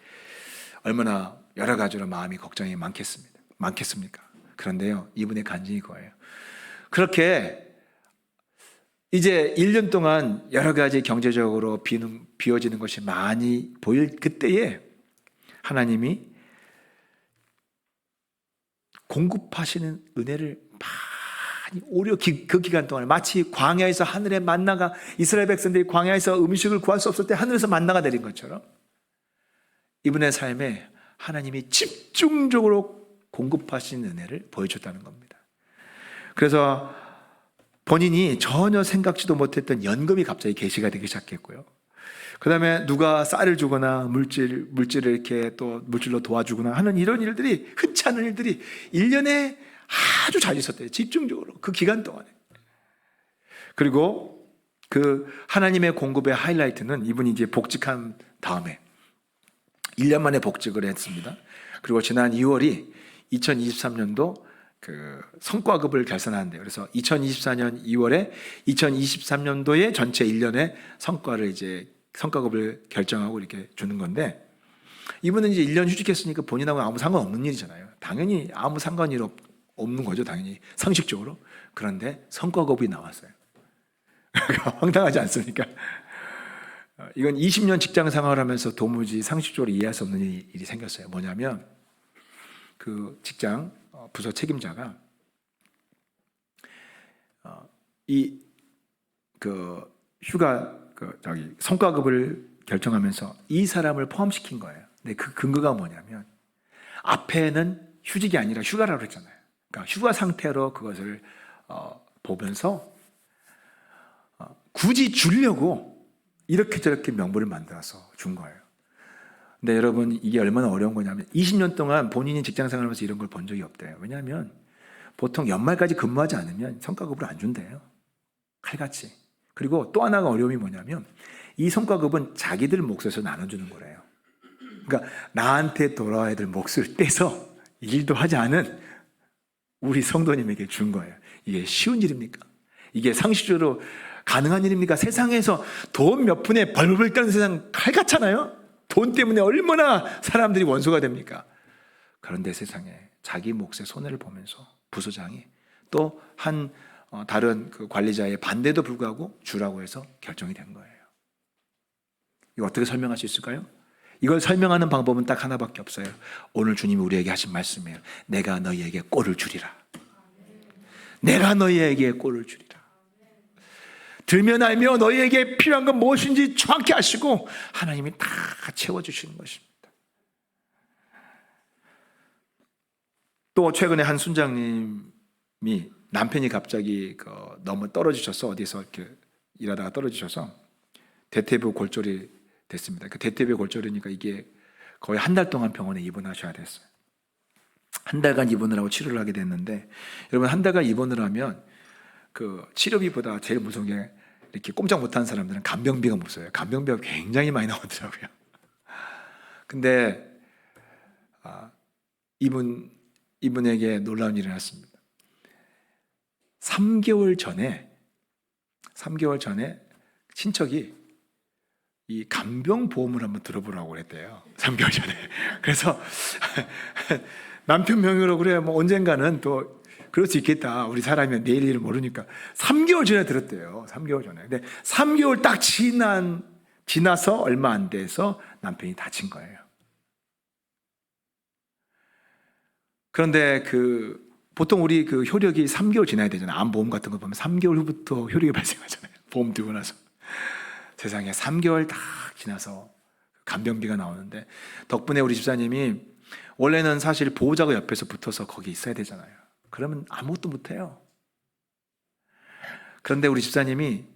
얼마나 여러 가지로 마음이 걱정이 많겠습니까? 그런데요, 이분의 간증이 그거예요. 그렇게 이제 1년 동안 여러 가지 경제적으로 비워지는 것이 많이 보일 그때에 하나님이 공급하시는 은혜를 많이 오려 그 기간 동안 마치 광야에서 하늘의 만나가, 이스라엘 백성들이 광야에서 음식을 구할 수 없을 때 하늘에서 만나가 내린 것처럼 이분의 삶에 하나님이 집중적으로 공급하신 은혜를 보여줬다는 겁니다. 그래서 본인이 전혀 생각지도 못했던 연금이 갑자기 계시가 되기 시작했고요. 그 다음에 누가 쌀을 주거나 물질을 이렇게 또 물질로 도와주거나 하는 이런 일들이, 흔치 않은 일들이 1년에 아주 잘 있었대요. 집중적으로 그 기간 동안에. 그리고 그 하나님의 공급의 하이라이트는 이분이 이제 복직한 다음에 1년 만에 복직을 했습니다. 그리고 지난 2월이 2023년도 그 성과급을 결산하는데요. 그래서 2024년 2월에 2023년도의 전체 1년의 성과급을 결정하고 이렇게 주는 건데, 이분은 이제 1년 휴직했으니까 본인하고 아무 상관없는 일이잖아요. 당연히 아무 상관이 없는 거죠. 당연히 상식적으로. 그런데 성과급이 나왔어요. 황당하지 않습니까? 이건 20년 직장 생활을 하면서 도무지 상식적으로 이해할 수 없는 일이 생겼어요. 뭐냐면 그 직장 부서 책임자가 성과급을 결정하면서 이 사람을 포함시킨 거예요. 근데 그 근거가 뭐냐면 앞에는 휴직이 아니라 휴가라고 했잖아요. 그러니까 휴가 상태로 그것을 보면서 굳이 주려고 이렇게 저렇게 명분을 만들어서 준 거예요. 근데 여러분, 이게 얼마나 어려운 거냐면 20년 동안 본인이 직장 생활하면서 이런 걸 본 적이 없대요. 왜냐하면 보통 연말까지 근무하지 않으면 성과급을 안 준대요. 칼같이. 그리고 또 하나가 어려움이 뭐냐면 이 성과급은 자기들 몫에서 나눠주는 거래요. 그러니까 나한테 돌아와야 될 몫을 떼서 일도 하지 않은 우리 성도님에게 준 거예요. 이게 쉬운 일입니까? 이게 상식적으로 가능한 일입니까? 세상에서 돈 몇 푼에 벌벌 떠는 세상 칼같잖아요. 돈 때문에 얼마나 사람들이 원수가 됩니까? 그런데 세상에 자기 몫에 손해를 보면서 부서장이 또 한 다른 그 관리자의 반대도 불구하고 주라고 해서 결정이 된 거예요. 이거 어떻게 설명할 수 있을까요? 이걸 설명하는 방법은 딱 하나밖에 없어요. 오늘 주님이 우리에게 하신 말씀이에요. 내가 너희에게 꼴을 주리라. 내가 너희에게 꼴을 주리라. 들면 알며 너희에게 필요한 건 무엇인지 정확히 아시고 하나님이 다 채워주시는 것입니다. 또 최근에 한 순장님이 남편이 갑자기 너무 떨어지셔서 어디서 이렇게 일하다가 떨어지셔서 대퇴부 골절이 됐습니다. 그 대퇴부 골절이니까 이게 거의 한 달 동안 병원에 입원하셔야 됐어요. 한 달간 입원을 하고 치료를 하게 됐는데, 여러분 한 달간 입원을 하면 그 치료비보다 제일 무서운 게 이렇게 꼼짝 못하는 사람들은 간병비가 무서워요. 간병비가 굉장히 많이 나오더라고요. 근데 이분에게 놀라운 일이 났습니다. 3개월 전에 친척이 이 간병보험을 한번 들어보라고 그랬대요. 3개월 전에. 그래서 남편 명의로 그래, 뭐 언젠가는 또 그럴 수 있겠다. 우리 사람이 내일 일을 모르니까. 3개월 전에 들었대요. 3개월 전에. 근데 3개월 딱 지나서 얼마 안 돼서 남편이 다친 거예요. 그런데 보통 우리 그 효력이 3개월 지나야 되잖아요. 암보험 같은 거 보면 3개월 후부터 효력이 발생하잖아요. 보험 들고 나서. 세상에 3개월 딱 지나서 간병비가 나오는데, 덕분에 우리 집사님이 원래는 사실 보호자가 옆에서 붙어서 거기 있어야 되잖아요. 그러면 아무것도 못해요. 그런데 우리 집사님이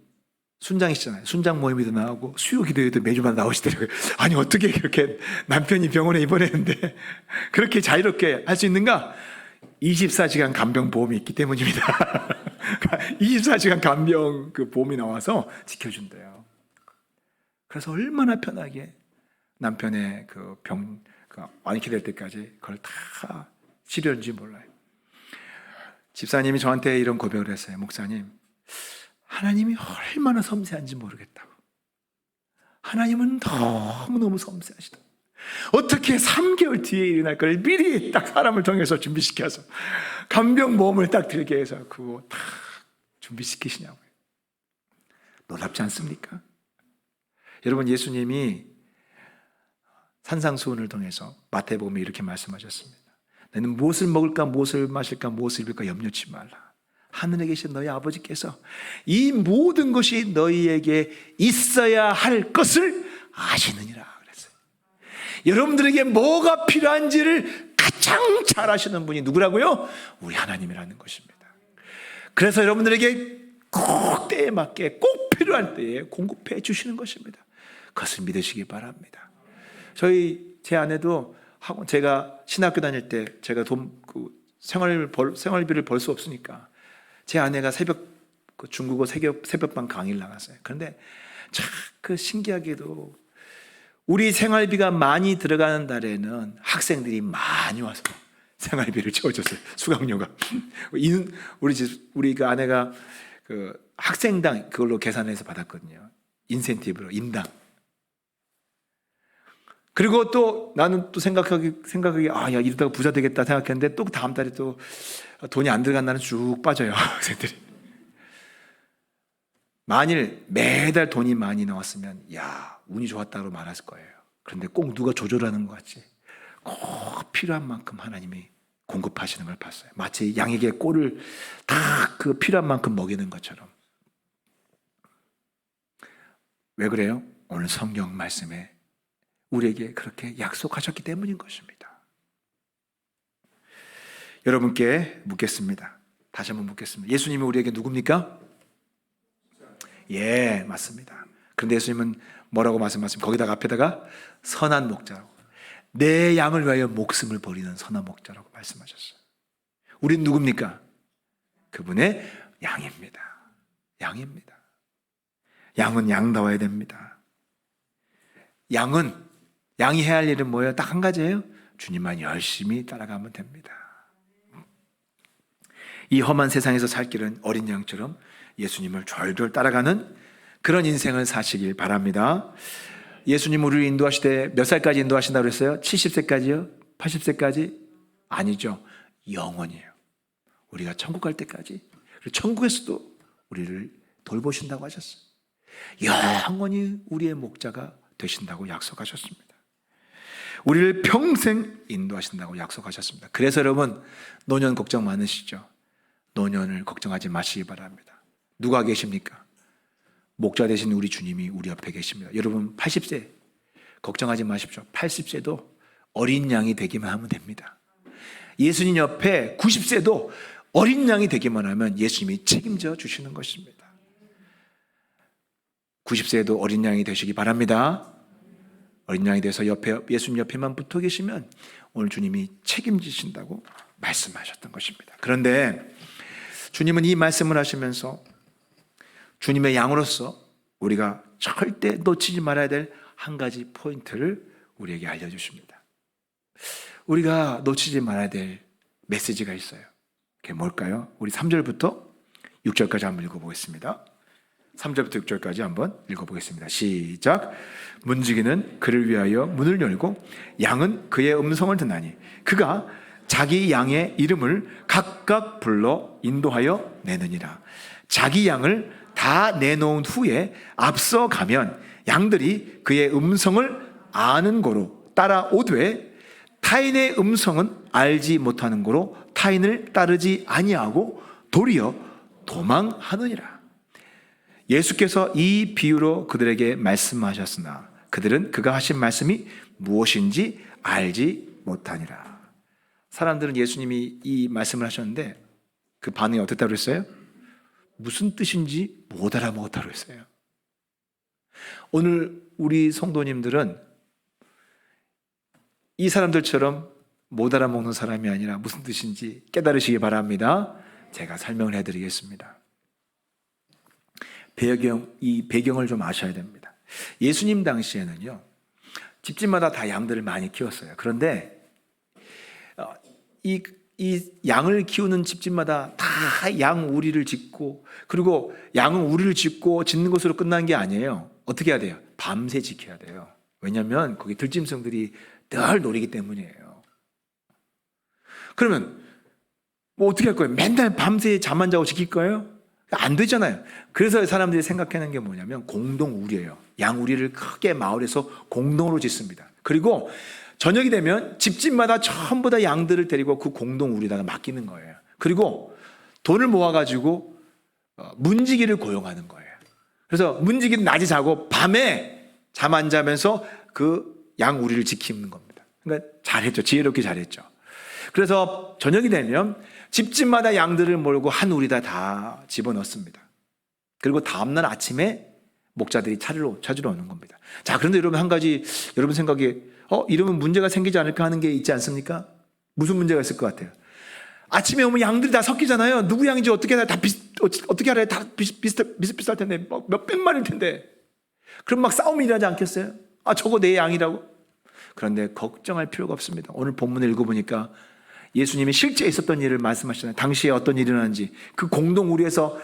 순장이시잖아요. 순장 모임에도 나오고 수요기도에도 매주마다 나오시더라고요. 아니 어떻게 그렇게 남편이 병원에 입원했는데 그렇게 자유롭게 할 수 있는가? 24시간 간병 보험이 있기 때문입니다. 24시간 간병 그 보험이 나와서 지켜준대요. 그래서 얼마나 편하게 남편의 그 완쾌 될 때까지 그걸 다 치료했는지 몰라요. 집사님이 저한테 이런 고백을 했어요. 목사님, 하나님이 얼마나 섬세한지 모르겠다고. 하나님은 너무너무 섬세하시다. 어떻게 3개월 뒤에 일어날 걸 미리 딱 사람을 통해서 준비시켜서 간병보험을 딱 들게 해서 그거 다 준비시키시냐고요. 놀랍지 않습니까? 여러분, 예수님이 산상수훈을 통해서 마태복음에 이렇게 말씀하셨습니다. 너는 무엇을 먹을까, 무엇을 마실까, 무엇을 입을까 염려치 말라. 하늘에 계신 너희 아버지께서 이 모든 것이 너희에게 있어야 할 것을 아시느니라 그랬어요. 여러분들에게 뭐가 필요한지를 가장 잘 아시는 분이 누구라고요? 우리 하나님이라는 것입니다. 그래서 여러분들에게 꼭 때에 맞게 꼭 필요할 때에 공급해 주시는 것입니다. 그것을 믿으시기 바랍니다. 제 아내도 제가 신학교 다닐 때 제가 생활비를 벌 수 없으니까 제 아내가 중국어 새벽반 강의를 나갔어요. 그런데 참 신기하게도 우리 생활비가 많이 들어가는 달에는 학생들이 많이 와서 생활비를 채워줬어요. 수강료가. 우리 그 아내가 학생당 그걸로 계산해서 받았거든요. 인센티브로 인당. 그리고 또 나는 또 생각하기 야 이러다가 부자 되겠다 생각했는데 또 다음 달에 또 돈이 안 들어간 날은 쭉 빠져요. 학생들이. 만일 매달 돈이 많이 나왔으면 야 운이 좋았다고 말했을 거예요. 그런데 꼭 누가 조절하는 것 같이 꼭 필요한 만큼 하나님이 공급하시는 걸 봤어요. 마치 양에게 꼴을 다 그 필요한 만큼 먹이는 것처럼. 왜 그래요? 오늘 성경 말씀에 우리에게 그렇게 약속하셨기 때문인 것입니다. 여러분께 묻겠습니다. 다시 한번 묻겠습니다. 예수님이 우리에게 누굽니까? 예, 맞습니다. 그런데 예수님은 뭐라고 말씀하십니까? 거기다가 앞에다가 선한 목자라고. 내 양을 위하여 목숨을 버리는 선한 목자라고 말씀하셨어요. 우린 누굽니까? 그분의 양입니다. 양입니다. 양은 양다워야 됩니다. 양이 해야 할 일은 뭐예요? 딱 한 가지예요. 주님만 열심히 따라가면 됩니다. 이 험한 세상에서 살 길은 어린 양처럼 예수님을 졸졸 따라가는 그런 인생을 사시길 바랍니다. 예수님 우리를 인도하시되 몇 살까지 인도하신다고 그랬어요? 70세까지요? 80세까지? 아니죠. 영원이에요. 우리가 천국 갈 때까지. 그리고 천국에서도 우리를 돌보신다고 하셨어요. 영원히 우리의 목자가 되신다고 약속하셨습니다. 우리를 평생 인도하신다고 약속하셨습니다. 그래서 여러분, 노년 걱정 많으시죠? 노년을 걱정하지 마시기 바랍니다. 누가 계십니까? 목자 되신 우리 주님이 우리 옆에 계십니다. 여러분 80세 걱정하지 마십시오. 80세도 어린 양이 되기만 하면 됩니다. 예수님 옆에 90세도 어린 양이 되기만 하면 예수님이 책임져 주시는 것입니다. 90세에도 어린 양이 되시기 바랍니다. 어린 양이 돼서 예수님 옆에만 붙어 계시면 오늘 주님이 책임지신다고 말씀하셨던 것입니다. 그런데 주님은 이 말씀을 하시면서 주님의 양으로서 우리가 절대 놓치지 말아야 될 한 가지 포인트를 우리에게 알려주십니다. 우리가 놓치지 말아야 될 메시지가 있어요. 그게 뭘까요? 우리 3절부터 6절까지 한번 읽어보겠습니다. 3절부터 6절까지 한번 읽어보겠습니다. 시작. 문지기는 그를 위하여 문을 열고 양은 그의 음성을 듣나니 그가 자기 양의 이름을 각각 불러 인도하여 내느니라. 자기 양을 다 내놓은 후에 앞서 가면 양들이 그의 음성을 아는 고로 따라오되 타인의 음성은 알지 못하는 고로 타인을 따르지 아니하고 도리어 도망하느니라. 예수께서 이 비유로 그들에게 말씀하셨으나 그들은 그가 하신 말씀이 무엇인지 알지 못하니라. 사람들은 예수님이 이 말씀을 하셨는데 그 반응이 어땠다고 그랬어요? 무슨 뜻인지 못 알아먹었다고 했어요. 오늘 우리 성도님들은 이 사람들처럼 못 알아먹는 사람이 아니라 무슨 뜻인지 깨달으시기 바랍니다. 제가 설명을 해드리겠습니다. 이 배경을 좀 아셔야 됩니다. 예수님 당시에는요, 집집마다 다 양들을 많이 키웠어요. 그런데 이 양을 키우는 집집마다 다 양 우리를 짓고, 그리고 양은 우리를 짓고 짓는 것으로 끝난 게 아니에요. 어떻게 해야 돼요? 밤새 지켜야 돼요. 왜냐하면 거기 들짐승들이 늘 노리기 때문이에요. 그러면 뭐 어떻게 할 거예요? 맨날 밤새 잠 안 자고 지킬 거예요? 안 되잖아요. 그래서 사람들이 생각하는 게 뭐냐면 공동우리예요. 양우리를 크게 마을에서 공동으로 짓습니다. 그리고 저녁이 되면 집집마다 전부 다 양들을 데리고 그 공동우리다가 맡기는 거예요. 그리고 돈을 모아가지고 문지기를 고용하는 거예요. 그래서 문지기는 낮에 자고 밤에 잠 안 자면서 그 양우리를 지키는 겁니다. 그러니까 잘했죠. 지혜롭게 잘했죠. 그래서 저녁이 되면 집집마다 양들을 몰고 한 우리다 다 집어넣습니다. 그리고 다음날 아침에 목자들이 찾으러 오는 겁니다. 자, 그런데 여러분 한 가지 여러분 생각에 이러면 문제가 생기지 않을까 하는 게 있지 않습니까? 무슨 문제가 있을 것 같아요? 아침에 오면 양들이 다 섞이잖아요. 누구 양인지 어떻게 알아요? 어떻게 알아요? 다 비슷비슷할 텐데 몇백 마리일 텐데. 그럼 막 싸움이 일어나지 않겠어요? 저거 내 양이라고. 그런데 걱정할 필요가 없습니다. 오늘 본문을 읽어보니까 예수님이 실제 있었던 일을 말씀하시잖아요. 당시에 어떤 일이 일어났는지, 그 공동우리에서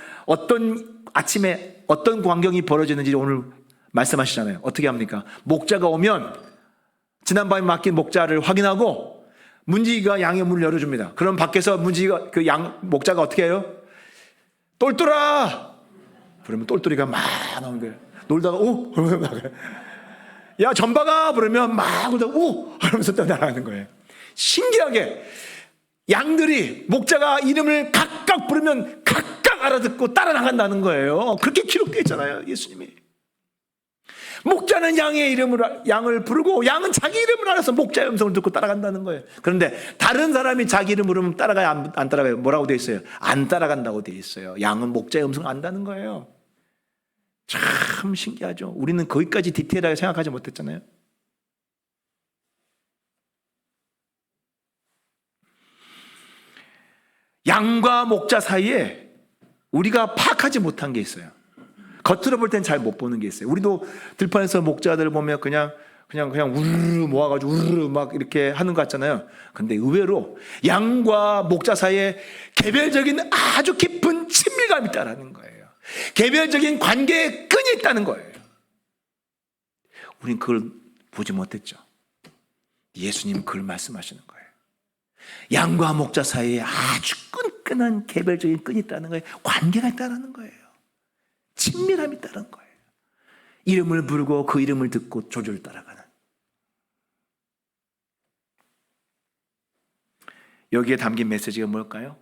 아침에 어떤 광경이 벌어지는지 오늘 말씀하시잖아요. 어떻게 합니까? 목자가 오면 지난밤에 맡긴 목자를 확인하고 문지기가 양의 문을 열어줍니다. 그럼 밖에서 문지기가 목자가 어떻게 해요? 똘똘아! 그러면 똘똘이가 막 나오는 거예요. 놀다가 오! 그러면 나가요. 야 전박아! 그러면 막 놀다가 오! 하면서 또 나가는 거예요. 신기하게 양들이 목자가 이름을 각각 부르면 각각 알아듣고 따라 나간다는 거예요. 그렇게 기록되어 있잖아요. 예수님이. 목자는 양을 부르고 양은 자기 이름을 알아서 목자의 음성을 듣고 따라간다는 거예요. 그런데 다른 사람이 자기 이름을 부르면 따라가요? 안 따라가요? 뭐라고 되어 있어요? 안 따라간다고 되어 있어요. 양은 목자의 음성을 안다는 거예요. 참 신기하죠. 우리는 거기까지 디테일하게 생각하지 못했잖아요. 양과 목자 사이에 우리가 파악하지 못한 게 있어요. 겉으로 볼 땐 잘 못 보는 게 있어요. 우리도 들판에서 목자들을 보면 그냥 우르르 모아가지고 우르르 막 이렇게 하는 것 같잖아요. 근데 의외로 양과 목자 사이에 개별적인 아주 깊은 친밀감이 있다는 거예요. 개별적인 관계의 끈이 있다는 거예요. 우린 그걸 보지 못했죠. 예수님은 그걸 말씀하시는 거예요. 양과 목자 사이에 아주 끈끈한 개별적인 끈이 있다는 거예요. 관계가 있다는 거예요. 친밀함이 있다는 거예요. 이름을 부르고 그 이름을 듣고 조주를 따라가는. 여기에 담긴 메시지가 뭘까요?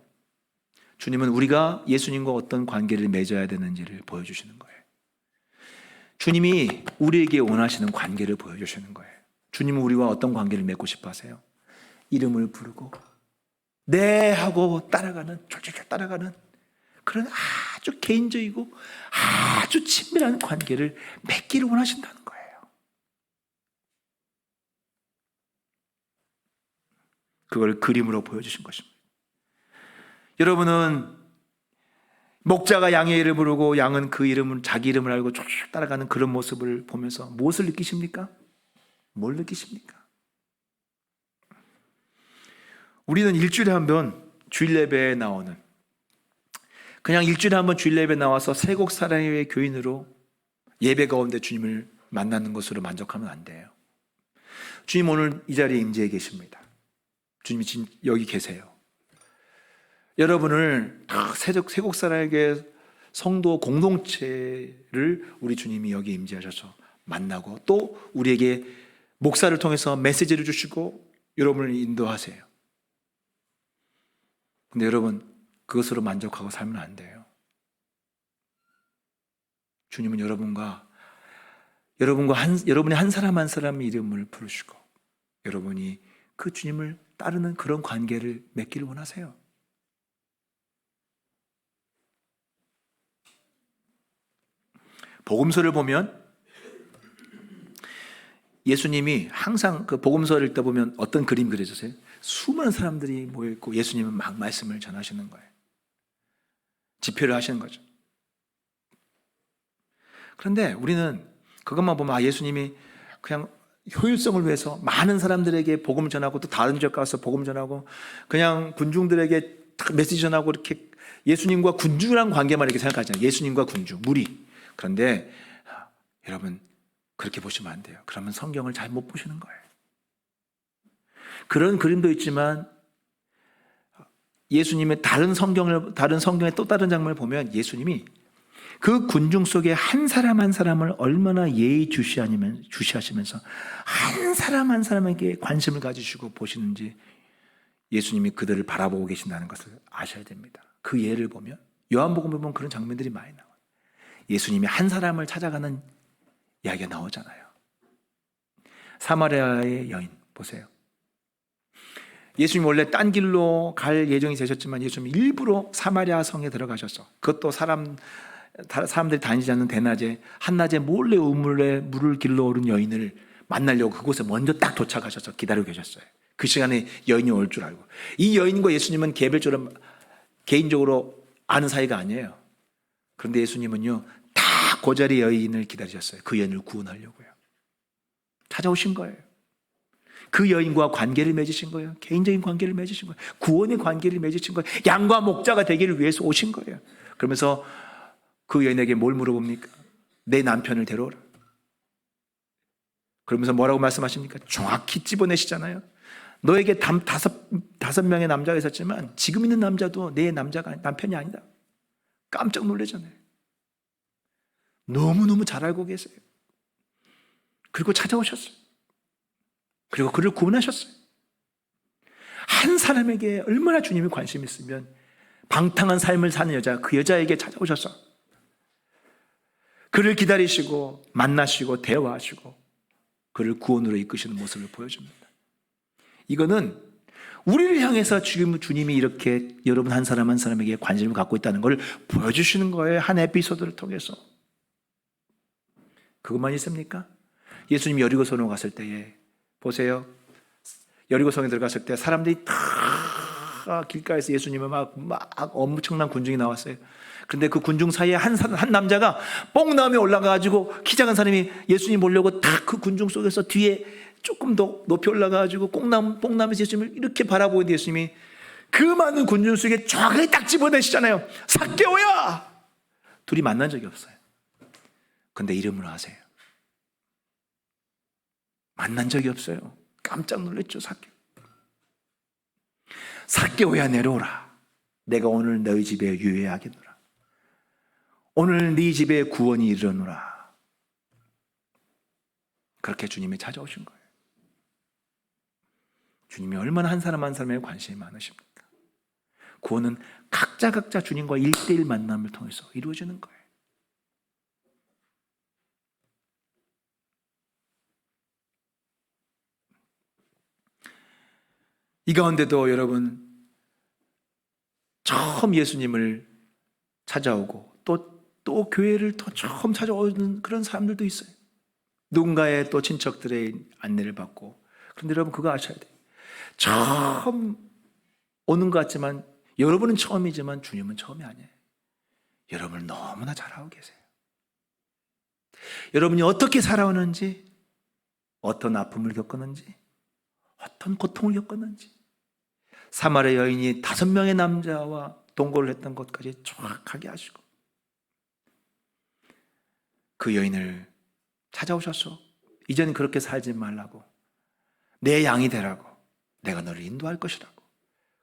주님은 우리가 예수님과 어떤 관계를 맺어야 되는지를 보여주시는 거예요. 주님이 우리에게 원하시는 관계를 보여주시는 거예요. 주님은 우리와 어떤 관계를 맺고 싶어 하세요? 이름을 부르고 네 하고 따라가는, 졸졸졸 따라가는 그런 아주 개인적이고 아주 친밀한 관계를 맺기를 원하신다는 거예요. 그걸 그림으로 보여주신 것입니다. 여러분은 목자가 양의 이름을 부르고 양은 그 이름을, 자기 이름을 알고 쭉 따라가는 그런 모습을 보면서 무엇을 느끼십니까? 뭘 느끼십니까? 우리는 일주일에 한 번 주일 예배에 나오는, 그냥 일주일에 한 번 주일 예배에 나와서 세곡 사랑의 교인으로 예배 가운데 주님을 만나는 것으로 만족하면 안 돼요. 주님 오늘 이 자리에 임재해 계십니다. 주님이 지금 여기 계세요. 여러분을 세곡 사랑의 성도 공동체를 우리 주님이 여기 임재하셔서 만나고 또 우리에게 목사를 통해서 메시지를 주시고 여러분을 인도하세요. 근데 여러분 그것으로 만족하고 살면 안 돼요. 주님은 여러분의 한 사람 한 사람의 이름을 부르시고 여러분이 그 주님을 따르는 그런 관계를 맺기를 원하세요. 복음서를 보면 예수님이 항상 그 복음서를 읽다 보면 어떤 그림 그려주세요? 수많은 사람들이 모여있고 예수님은 막 말씀을 전하시는 거예요. 집회를 하시는 거죠. 그런데 우리는 그것만 보면 예수님이 그냥 효율성을 위해서 많은 사람들에게 복음을 전하고 또 다른 지역 가서 복음을 전하고 그냥 군중들에게 메시지 전하고 이렇게 예수님과 군중이란 관계만 이렇게 생각하잖아요. 예수님과 군중, 무리. 그런데 여러분 그렇게 보시면 안 돼요. 그러면 성경을 잘 못 보시는 거예요. 그런 그림도 있지만 예수님의 다른 성경의 또 다른 장면을 보면 예수님이 그 군중 속에 한 사람 한 사람을 얼마나 예의 주시하시면서 한 사람 한 사람에게 관심을 가지시고 보시는지 예수님이 그들을 바라보고 계신다는 것을 아셔야 됩니다. 그 예를 보면 요한복음을 보면 그런 장면들이 많이 나와요. 예수님이 한 사람을 찾아가는 이야기가 나오잖아요. 사마리아의 여인 보세요. 예수님이 원래 딴 길로 갈 예정이 되셨지만 예수님이 일부러 사마리아 성에 들어가셔서 그것도 사람들이 다니지 않는 대낮에 한낮에 몰래 우물에 물을 길러 오른 여인을 만나려고 그곳에 먼저 딱 도착하셔서 기다리고 계셨어요. 그 시간에 여인이 올 줄 알고. 이 여인과 예수님은 개인적으로 아는 사이가 아니에요. 그런데 예수님은요 다 그 자리에 여인을 기다리셨어요. 그 여인을 구원하려고요. 찾아오신 거예요. 그 여인과 관계를 맺으신 거예요. 개인적인 관계를 맺으신 거예요. 구원의 관계를 맺으신 거예요. 양과 목자가 되기를 위해서 오신 거예요. 그러면서 그 여인에게 뭘 물어봅니까? 내 남편을 데려오라. 그러면서 뭐라고 말씀하십니까? 정확히 집어내시잖아요. 너에게 다섯 명의 남자가 있었지만 지금 있는 남자도 내 남편이 아니다. 깜짝 놀라잖아요. 너무너무 잘 알고 계세요. 그리고 찾아오셨어요. 그리고 그를 구원하셨어요. 한 사람에게 얼마나 주님이 관심이 있으면 방탕한 삶을 사는 여자, 그 여자에게 찾아오셔서 그를 기다리시고 만나시고 대화하시고 그를 구원으로 이끄시는 모습을 보여줍니다. 이거는 우리를 향해서 지금 주님이 이렇게 여러분 한 사람 한 사람에게 관심을 갖고 있다는 걸 보여주시는 거예요. 한 에피소드를 통해서. 그것만 있습니까? 예수님이 여리고성으로 갔을 때에 보세요. 여리고성에 들어갔을 때 사람들이 다 길가에서 예수님을 막 엄청난 군중이 나왔어요. 그런데 그 군중 사이에 한 남자가 뽕나무에 올라가가지고 키 작은 사람이 예수님 보려고 딱 그 군중 속에서 뒤에 조금 더 높이 올라가가지고 뽕나무에서 예수님을 이렇게 바라보는데 예수님이 그 많은 군중 속에 쫙 딱 집어내시잖아요. 삭개오야! 둘이 만난 적이 없어요. 근데 이름으로 아세요. 만난 적이 없어요. 깜짝 놀랐죠. 삭개오야 내려오라. 내가 오늘 너희 집에 유예하겠노라. 오늘 네 집에 구원이 이르노라. 그렇게 주님이 찾아오신 거예요. 주님이 얼마나 한 사람 한 사람에 관심이 많으십니까? 구원은 각자 주님과 1대1 만남을 통해서 이루어지는 거예요. 이 가운데도 여러분 처음 예수님을 찾아오고 또 교회를 더 처음 찾아오는 그런 사람들도 있어요. 누군가의 또 친척들의 안내를 받고. 그런데 여러분 그거 아셔야 돼요. 처음 오는 것 같지만 여러분은 처음이지만 주님은 처음이 아니에요. 여러분을 너무나 잘 알고 계세요. 여러분이 어떻게 살아오는지, 어떤 아픔을 겪었는지, 어떤 고통을 겪었는지, 사마리아 여인이 5명의 남자와 동거를 했던 것까지 정확하게 아시고 그 여인을 찾아오셔서 이제는 그렇게 살지 말라고, 내 양이 되라고, 내가 너를 인도할 것이라고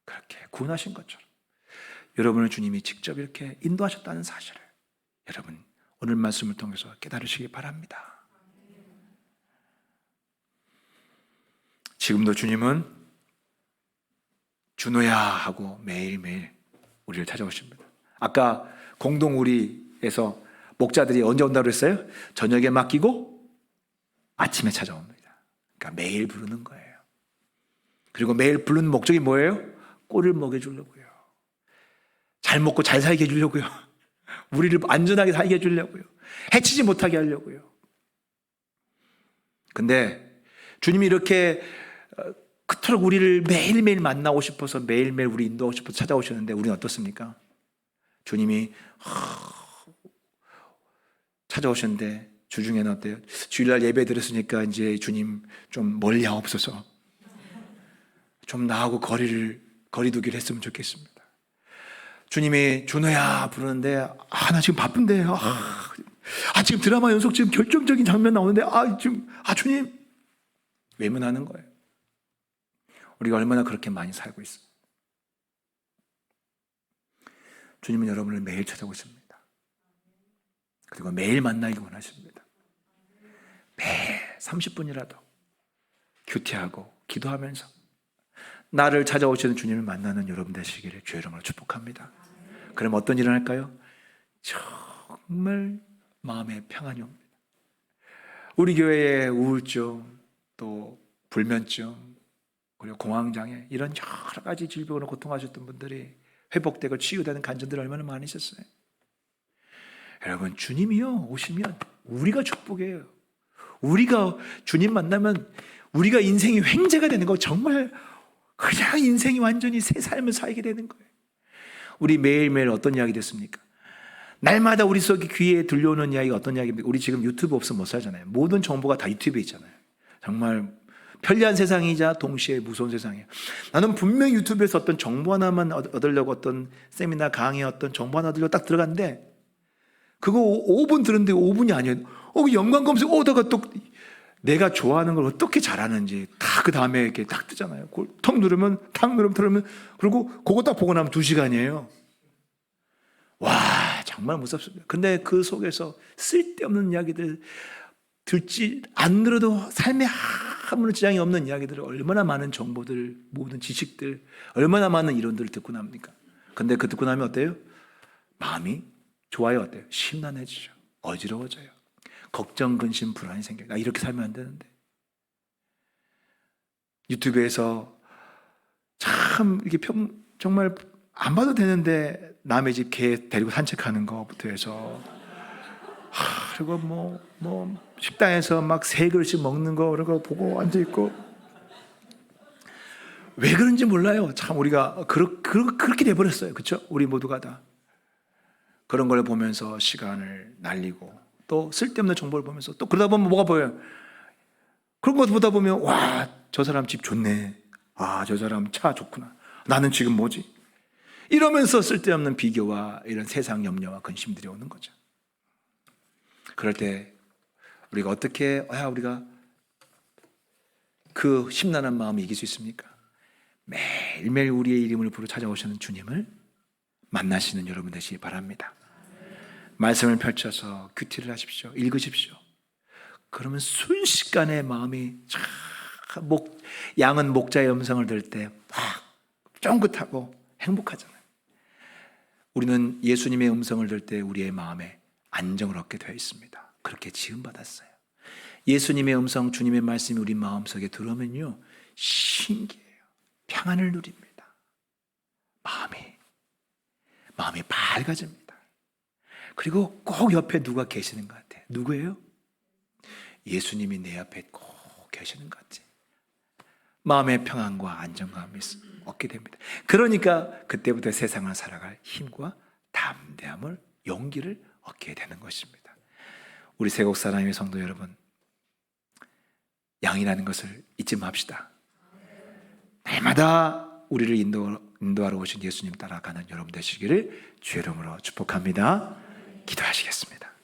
그렇게 구원하신 것처럼 여러분을 주님이 직접 이렇게 인도하셨다는 사실을 여러분 오늘 말씀을 통해서 깨달으시기 바랍니다. 지금도 주님은 준호야 하고 매일매일 우리를 찾아오십니다. 아까 공동우리에서 목자들이 언제 온다고 그랬어요? 저녁에 맡기고 아침에 찾아옵니다. 그러니까 매일 부르는 거예요. 그리고 매일 부르는 목적이 뭐예요? 꼴을 먹여주려고요. 잘 먹고 잘 살게 해주려고요. 우리를 안전하게 살게 해주려고요. 해치지 못하게 하려고요. 근데 주님이 이렇게 그토록 우리를 매일매일 만나고 싶어서 매일매일 우리 인도하고 싶어서 찾아오셨는데 우리는 어떻습니까? 주님이 찾아오셨는데 주중에는 어때요? 주일날 예배 드렸으니까 이제 주님 좀 멀리 하옵소서. 좀 나하고 거리두기를 했으면 좋겠습니다. 주님이 준호야 부르는데 나 지금 바쁜데 지금 드라마 연속 지금 결정적인 장면 나오는데 주님 외면하는 거예요. 우리가 얼마나 그렇게 많이 살고 있어요. 주님은 여러분을 매일 찾아오십니다. 그리고 매일 만나기 원하십니다. 매일 30분이라도 큐티하고 기도하면서 나를 찾아오시는 주님을 만나는 여러분 되시기를 주의 이름으로 축복합니다. 그럼 어떤 일을 할까요? 정말 마음에 평안이 옵니다. 우리 교회에 우울증, 또 불면증, 그리고 공황장애 이런 여러 가지 질병으로 고통하셨던 분들이 회복되고 치유되는 간증들이 얼마나 많으셨어요. 여러분 주님이요 오시면 우리가 축복이에요. 우리가 주님 만나면 우리가 인생이 횡재가 되는 거, 정말 그냥 인생이 완전히 새 삶을 살게 되는 거예요. 우리 매일매일 어떤 이야기 됐습니까? 날마다 우리 속에 귀에 들려오는 이야기가 어떤 이야기입니까? 우리 지금 유튜브 없으면 못 살잖아요. 모든 정보가 다 유튜브에 있잖아요. 정말 편리한 세상이자 동시에 무서운 세상이에요. 나는 분명히 유튜브에서 어떤 정보 하나만 얻으려고 어떤 세미나 강의 어떤 정보 하나 얻으려고 딱 들어갔는데 그거 5분 들었는데 5분이 아니에요. 연관 검색 오다가 또 내가 좋아하는 걸 어떻게 잘하는지 다 그 다음에 이렇게 딱 뜨잖아요. 턱 누르면 그리고 그거 딱 보고 나면 2시간이에요. 와 정말 무섭습니다. 근데 그 속에서 쓸데없는 이야기들 듣지 안 들어도 삶에 아무런 지장이 없는 이야기들, 얼마나 많은 정보들, 모든 지식들, 얼마나 많은 이론들을 듣고 납니까? 근데 그 듣고 나면 어때요? 마음이 좋아요. 어때요? 심란해지죠. 어지러워져요. 걱정, 근심, 불안이 생겨요. 나 이렇게 살면 안 되는데. 유튜브에서 참 이렇게 정말 안 봐도 되는데 남의 집 개 데리고 산책하는 것부터 해서 그리고 뭐 식당에서 막 3그릇씩 먹는 거 그런 거 보고 앉아있고 왜 그런지 몰라요. 참 우리가 그렇게 돼버렸어요. 그렇죠? 우리 모두가 다 그런 걸 보면서 시간을 날리고 또 쓸데없는 정보를 보면서 또 그러다 보면 뭐가 보여요? 그런 거 보다 보면 와, 저 사람 집 좋네. 아, 저 사람 차 좋구나. 나는 지금 뭐지? 이러면서 쓸데없는 비교와 이런 세상 염려와 근심들이 오는 거죠. 그럴 때 우리가 어떻게 우리가 그 심란한 마음을 이길 수 있습니까? 매일매일 우리의 이름을 부르 찾아오시는 주님을 만나시는 여러분 되시기 바랍니다. 말씀을 펼쳐서 큐티를 하십시오. 읽으십시오. 그러면 순식간에 마음이 양은 목자의 음성을 들을 때 막 쫑긋하고 행복하잖아요. 우리는 예수님의 음성을 들을 때 우리의 마음에 안정을 얻게 되어 있습니다. 그렇게 지음받았어요. 예수님의 음성, 주님의 말씀이 우리 마음속에 들어오면요, 신기해요. 평안을 누립니다. 마음이 밝아집니다. 그리고 꼭 옆에 누가 계시는 것 같아요. 누구예요? 예수님이 내 옆에 꼭 계시는 것 같지. 마음의 평안과 안정감을 얻게 됩니다. 그러니까 그때부터 세상을 살아갈 힘과 담대함을, 용기를 얻게 되는 것입니다. 우리 세곡 사랑의 성도 여러분, 양이라는 것을 잊지 맙시다. 날마다 우리를 인도하러 오신 예수님 따라가는 여러분 되시기를 주의 이름으로 축복합니다. 기도하시겠습니다.